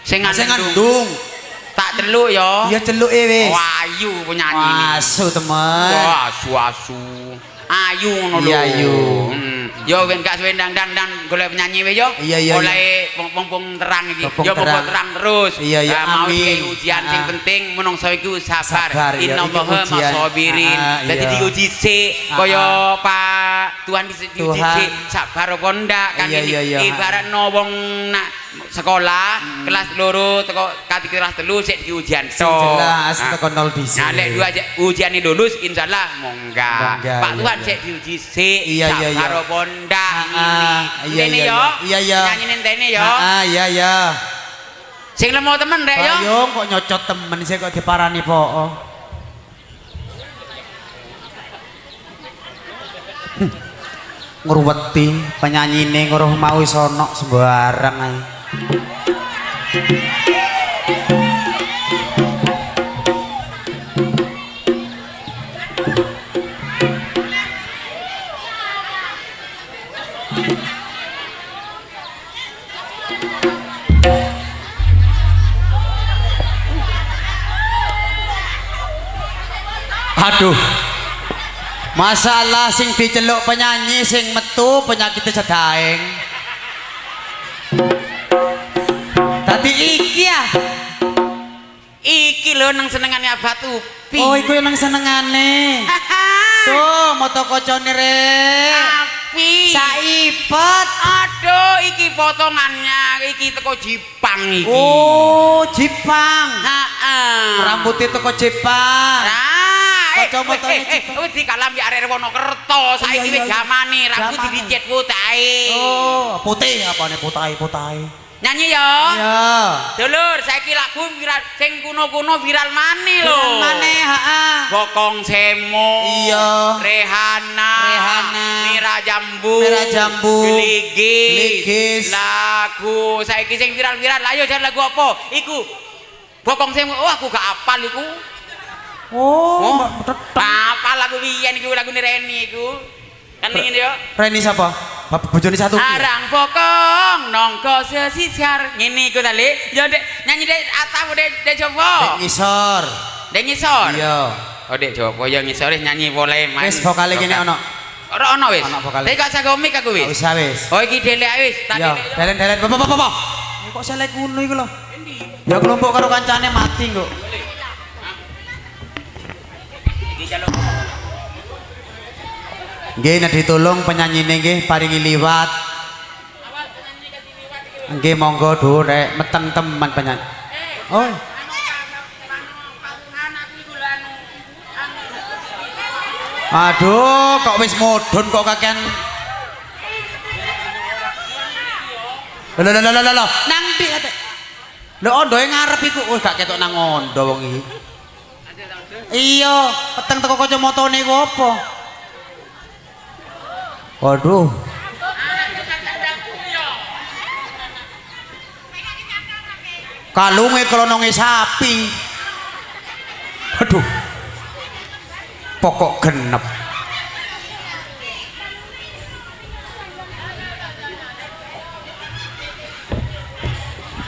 Sing ngandung. Tak celuk yo. Ya celuke wis. Ayu penyanyi ini. Asu temen. Wah, asu. Ayu ngono lho. Iya, ayu. Yo ben gak suwe ndang golek penyanyi we yo. Iya. Oleh pung terang iki. Pung Yo terang. terang terus. Iya, Mau amin. dikai ujian sing penting menungso iku sabar. Iya, Innallaha iki ujian. masabirin. Dadi Iya. diuji sik kaya Pak Tuhan diuji sik sabar apa ndak kan Iya. ibaratno wong nak sekolah kelas loro teko kati kelas 3 sik diujian Sing jelas teko 0 dhisik. Nah, lek dua ujiane lulus insyaallah monggah. Monggah, Pak iya, Tuhan iya. sik diuji sik. Iya. Karo pondak Iya. Ini yo. Iya. Nyanyi nentene yo. Iya. Sing lemo temen rek yo. Bayung kok nyocot temen sih kok diparani po. Ngruweti penyanyine nguruh mau sono sembarang ae. Aduh. Masalah sing diceluk penyanyi sing metu penyakit sedaeng. Tadi iki ya. Iki lho nang senengane Abah Tupi. Oh, iku yang nang senengane. Tuh, moto kocone rek. Api. Saipet. Aduh, iki potongannya iki teko Jepang iki. Oh, Jepang. Heeh. Rambutnya teko Jepang. Kacamata wis dikalam ya arek Wonokerto saiki wis jamane rambut dicet putih. Oh, putih apane putih. Nyanyi yo. Iya. Dulur, saiki lagu viral sing kuno-kuno viral maneh lho. Viral maneh, heeh. Bokong Semo. Iya. Rehana. Mira Jambu. Geligis. Lagu saiki sing viral-viral. Ayo jan lagu apa? Iku. Bokong Semo. Oh, aku gak apal iku. Oh, apa lagu biyen iku lagune Reni iku. Kan ngene yo. Reni siapa? Bapak bojone satu. Arang bokong nongko sesisar ngene iku ta Le. Ya Dek nyanyi Dek atap Dek Jowo. Dek ngisor. Dek ngisor. Iya. Oh Dek Jowo ya ngisor nyanyi boleh main. Wis vokale kene ono. Ora ono wis. Ono vokale. Tapi gak sagok mik aku wis. Wis wis. Oh iki delek wis. Tak Iya, delek. delen. Bapak. Kok selek ngono iku lho. Ya kelompok karo kancane mati kok. Nggih nek ditulung penyanyine nggih paringi liwat. Nggih monggo dhuwur rek meteng teman penyanyi. Oh. Aduh, kok wis modon kok kakean. Lho. Nang ndi ate? Lho ondoe ngarep iku. Oh, gak ketok nang ondo wong iki. Iya, peteng teko kacamatane iku apa? Waduh. Kalunge klononge sapi. Aduh. Pokok genep.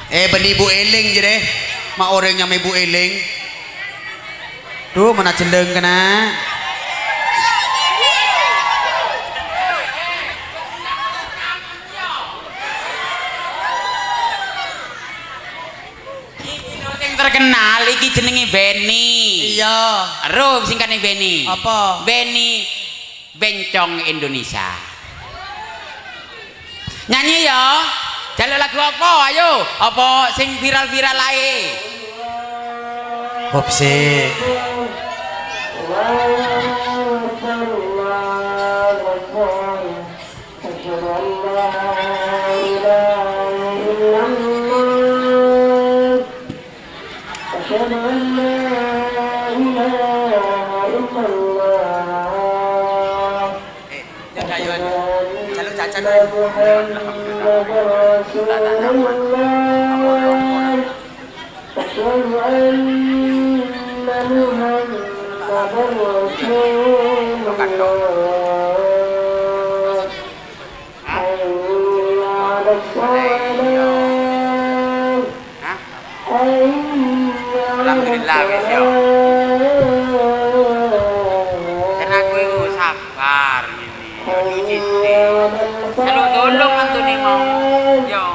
Ben ibu eling jere. Mak orang nyam ibu eling. Duh, mana cendeng kena. Terkenal iki jenenge Beni. Iya. Ro singkatane Beni. Apa? Beni Bencong Indonesia. Nyanyi ya. Jaluk lagu apa? Ayo. Apa sing viral-viral ae? Hop sih. baca dulu. Alhamdulillah wis yo. Kan aku iku sabar ini. Yo nyuci sih. Kalau tolong antune mau. Yo.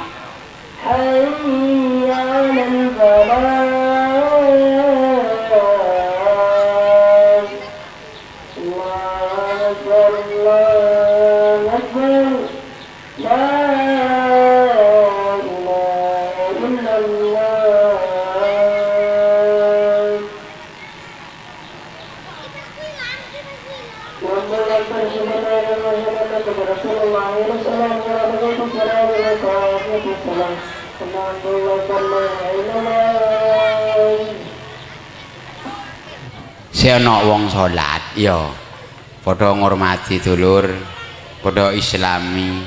Ana wong salat ya padha ngurmati dulur padha islami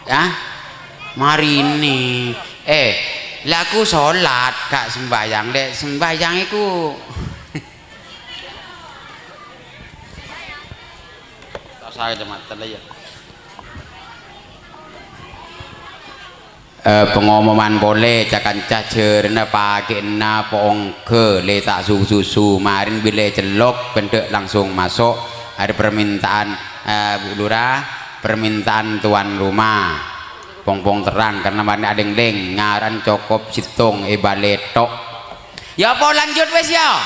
ya mari ini laku salat gak sembayang dek sembayang iku tak saya mata ya pengumuman boleh cakan cacer na pagi na poong ke letak susu marin bila celok bentuk langsung masuk ada permintaan Bu Lurah permintaan tuan rumah pong terang karena mana ada deng ngaran cokop situng baletok ya apa lanjut wes ya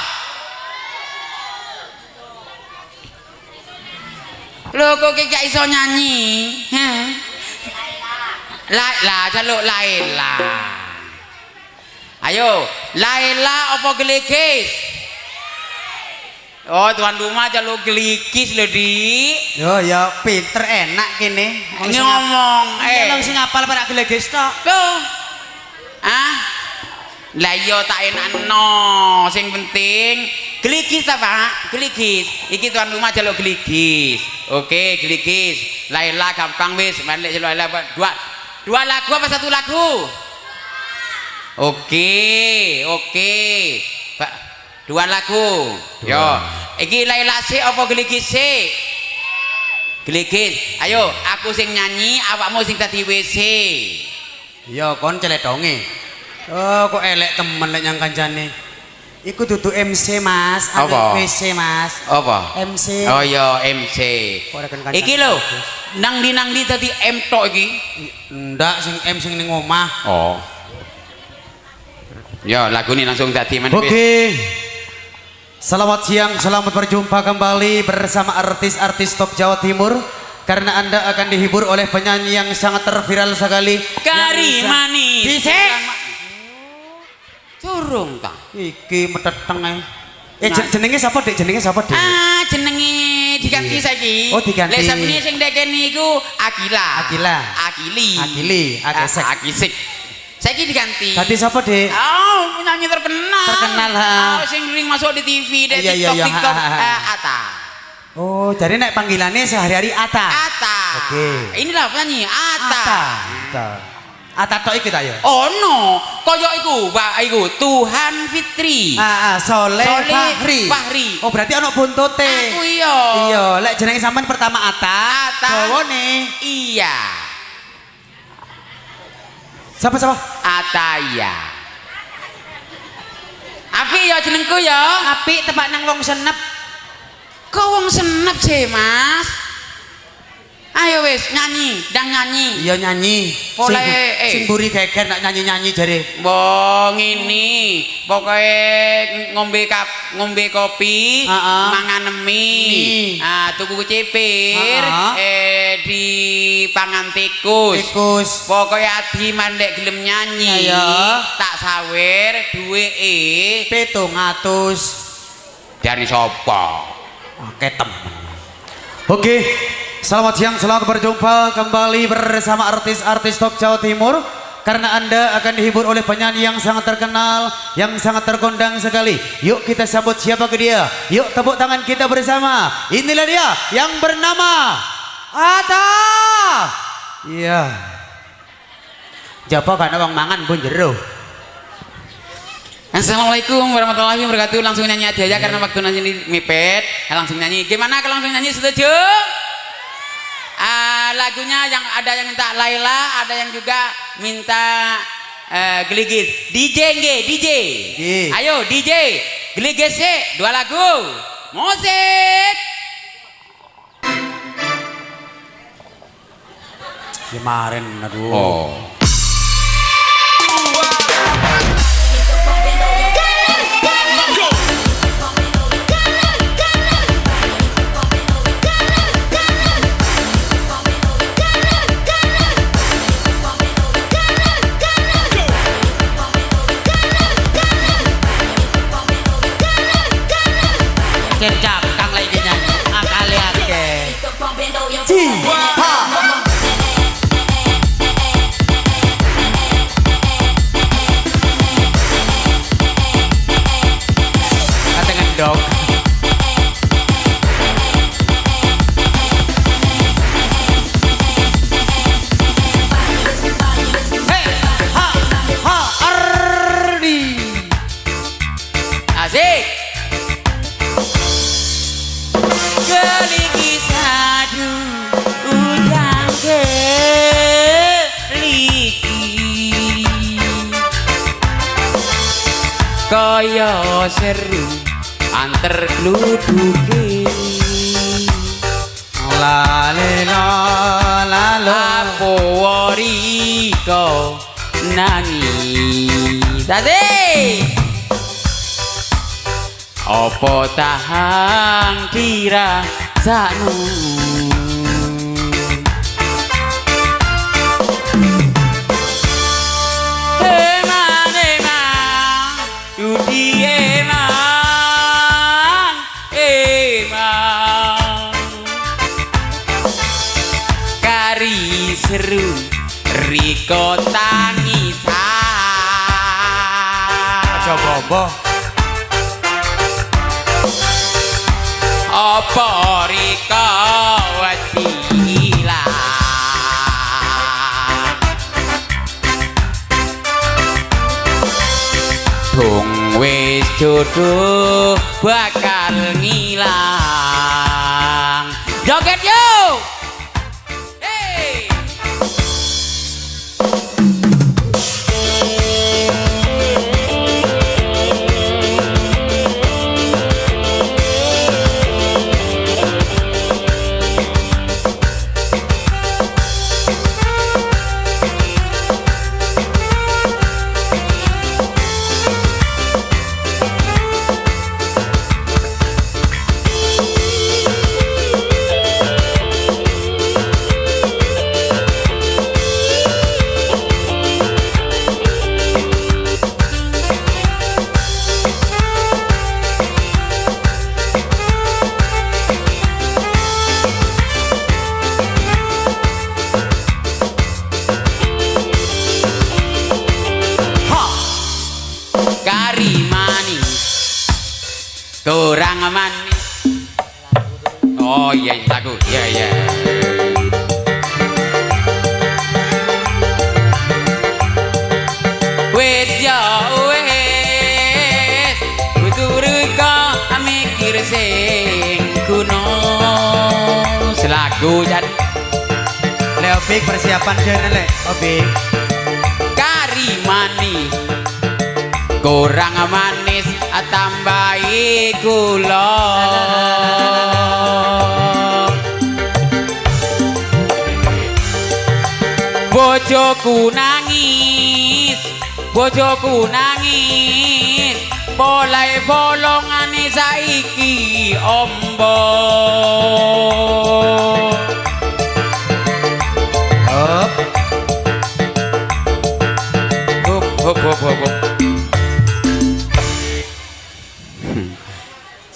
lo kok gak iso nyanyi Laila jaluk Laila ayo Laila apa gelikis oh tuan rumah jaluk gelikis lho di Yo ya pinter enak kene ngomong Wong sing apal pada gelikis tok loh lah iya tak enakno sing penting gelikis ta Pak gelikis iki tuan rumah jaluk gelikis oke gelikis Laila gampang wis balik jaluk Laila dua lagu apa satu lagu? Oke. Pak, dua lagu. Yo, iki Laila sik apa geligis sik? Geligis. Ayo, aku sing nyanyi, awakmu sing dadi WC. Iya, kon celedonge. Oh, kok elek temen lek nyang kancane. Iku dudu MC Mas, apa? WC Mas. Apa? MC. Oh iya, MC. Iki lho, nang di tadi M tok iki. Ndak sing M sing ning omah. Oh. Ya, lagu ini langsung dadi men. Oke. Selamat siang, selamat berjumpa kembali bersama artis-artis top Jawa Timur. Karena Anda akan dihibur oleh penyanyi yang sangat terviral sekali. Karimani. Dhisik. Curung ta. Iki meteteng ae. Jenenge sapa, Dik? Jenenge sapa, Dik? Jenenge diganti saiki. Oh, diganti. Lek sabene sing ndekeni iku Akila. Akisik. Saiki diganti. Ganti sapa, Dik? Oh, penyanyi terkenal. Terkenal, ha. Oh, sing sering masuk di TV, di Iya, TikTok, Ata. Oh, jadi nek panggilannya sehari-hari Ata. Oke. Inilah penyanyi Ata. Ata tok iki ta ya? Oh no, koyo iku, Pak iku Tuhan Fitri. Soleh Fahri. Oh, berarti ana buntute. Aku iya. Iya, lek jenenge sampean pertama Ata. Dawane. Iya. Siapa? Ataya. Api ya jenengku ya. Apik tepak nang wong senep. Kok wong senep sih, Mas? Ayo wis nyanyi, ndang nyanyi. Iya nyanyi. Boleh sing buri geger nak nyanyi-nyanyi jare. Mbok ngini, pokoke ngombe kopi, mangan mie. Tuku cepir, di pangan tikus. Pokoke adi mandek gelem nyanyi. Tak sawer duweke 700. dari sapa? Oke temen. Oke. Selamat siang, selamat berjumpa kembali bersama artis-artis top Jawa Timur. karena Anda akan dihibur oleh penyanyi yang sangat terkenal, yang sangat terkondang sekali. Yuk kita sambut siapa ke dia? Yuk tepuk tangan kita bersama. Inilah dia yang bernama Ata. Iya. Japa kan abang mangan pun jero. Assalamualaikum warahmatullahi wabarakatuh. Langsung nyanyi aja ya karena waktu nyanyi mepet. Langsung nyanyi. Gimana kalau langsung nyanyi, setuju? Lagunya yang ada yang minta Laila, ada yang juga minta Geligis. DJ nge, DJ. Ayo DJ, Geligis sih, 2 lagu. Musik. Kemarin aduh. Oh. Kerjap kang lagi nyanyi akali ake. Kata ngendok. Asik. Geligis adu ujang geligi kaya seru antar kluduke Lalelo lalo. apa wariko nangis tadi apa tahang dirasakno eman eman yudi eman eman kari seru riko tangisan Coba. apa rika wadila dong wis jodoh bakal ngilang joget yuk hey. Kari manis kurang manis. Oh iya lagu iya iya. Wes ya wes kuturu ka mikir sing kuno selagu jan Leopik persiapan channel le. Opik. kari manis kurang manis tambahi gula bojoku nangis polai bolongane saiki ombo Hop. hop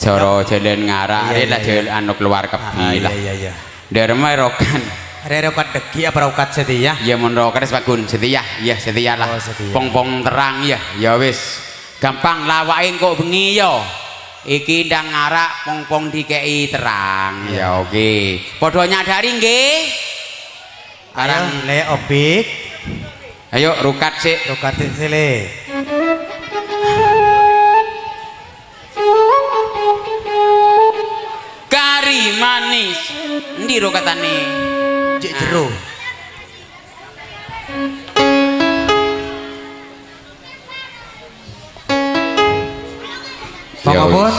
Coro jalan ngarak, Iya, lah iya, jalan anu keluar kebi lah. Iya. Derma rokan, Rerokat degi apa rokat setia? Ya mon rokat sebagun setia. Ya setia lah. Oh, setia. Pong-pong terang ya. Ya wis. Gampang lawake kok bengi ya. Iki ndang ngarak pong-pong dikei terang. Ya oke. Padha nyadari nggih. Ayo le opik. Ayo rukat sik. Rokat sile. Kari manis. Endi rukatane? Cek jero. Mongopun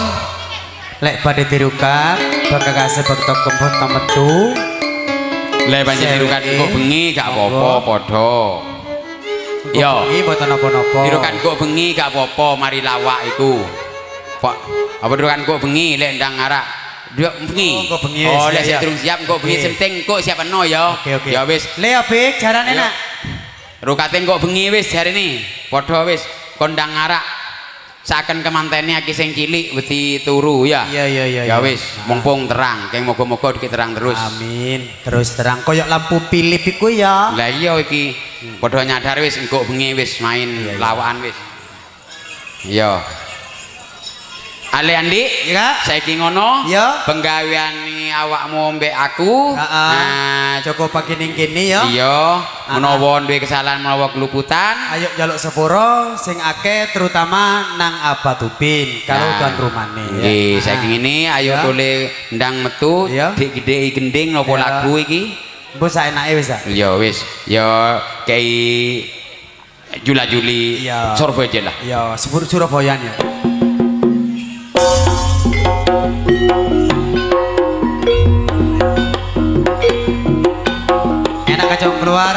lek pada dirukat bakal sebektok kempot metu. Lah pancen dirukat kok bengi gak apa-apa padha. Yo. Iki boten napa-napa. Dirukat kok bengi gak apa-apa mari lawak iku. Pak, apa dirukat kok bengi lek ndang ngarak. Duk bengi. Oh, kok bengi, Oh, lek siap, sik durung siap kok bengi Oke. penting kok siapno ya. Oke. Ya wis. Le opik jarane nak. Rukate kok bengi wis jarene. Padha wis kondang ngarak. Saken kemantene aki sing cilik wedi turu ya. Iya. Ya wis, mumpung terang, keng moga-moga iki terang terus. Amin. Terus terang koyok lampu pilip iku ya. Lah iya iki padha nyadar wis engko bengi wis main lawakan wis. Iya. Ale Andi, Ya. saiki ngono. Ya. Penggawean awakmu mbek aku. Nah, cukup pagi ning kene ya. Iya, menawa duwe kesalahan menawa keluputan. Ayo jaluk sepuro sing akeh terutama nang Abatupin kalau tuan rumane ya. Nggih, saiki ngene ayo Ya. tole ndang metu Ya. dik gedhe gending napa Ya. lagu iki. Mbok saenake wis ah. Ya wis, ya kei Jula-juli Iya. Surabaya lah. Ya, Surabayaan ya. Enak kacau keluar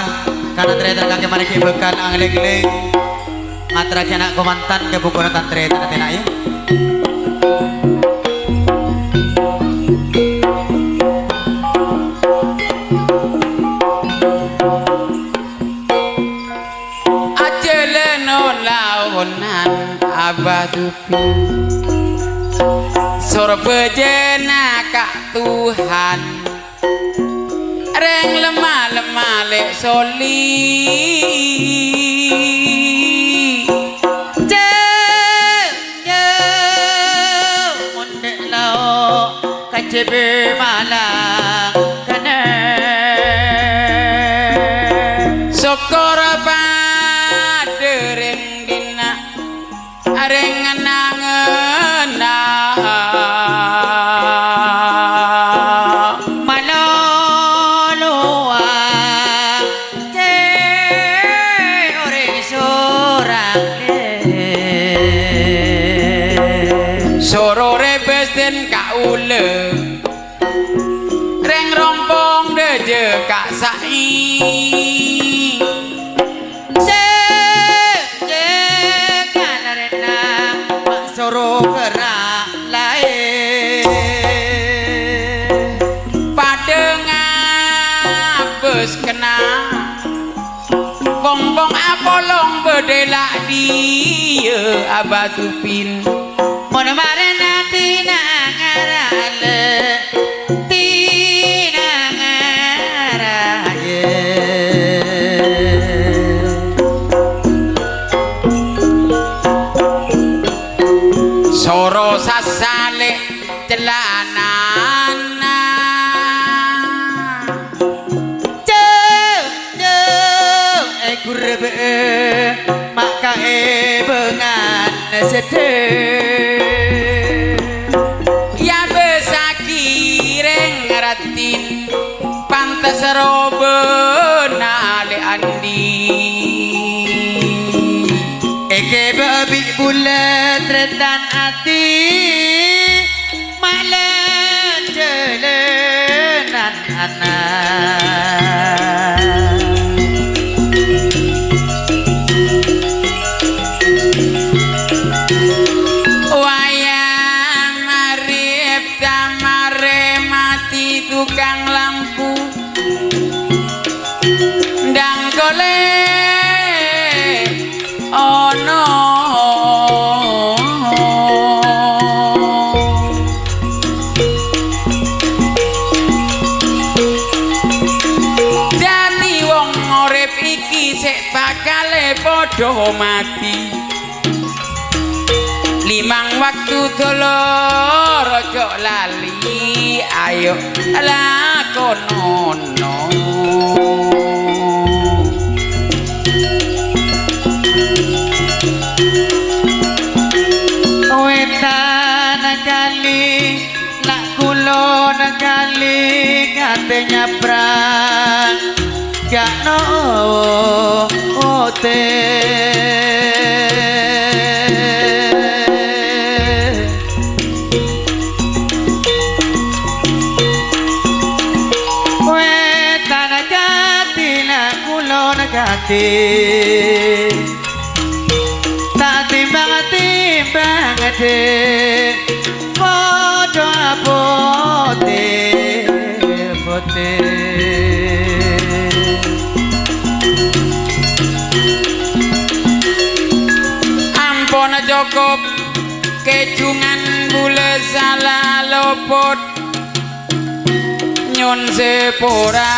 karena ternyata kakek mari bekan angling-ling ngatrake anak komantan ke buku nonton ternyata tenak ya. Ajeleno lawonan Abatupi Surabaya kak Tuhan reng lemah-lemah lek soli Mondek lao kacebe malang kene syukur padereng dina areng ngenang-ngenang maloloa ce ore sorang sorore besen kaule reng rompong deje kak sai soro gerak lain padeng apes kena bongbong apolong bedelak dia Abatupin mon marena tina ngarale tina ngaraye soro sasale celanan kurebe maka bengan sedih ya besaki reng ratin pantes robena le andi eke babi bulat redan ati malan jelenan anak wayang marip tamare mati tukang lampu ndang golek ono bakal podo mati limang waktu dolor ojo lali ayo lakonono wetan kali nak kulon kali kate nyabrang gak no ote wetan jati nak kulon kati tak timbang-timbang dek podo abote bote ampun cukup kejungan bule salah lopot nyun sepura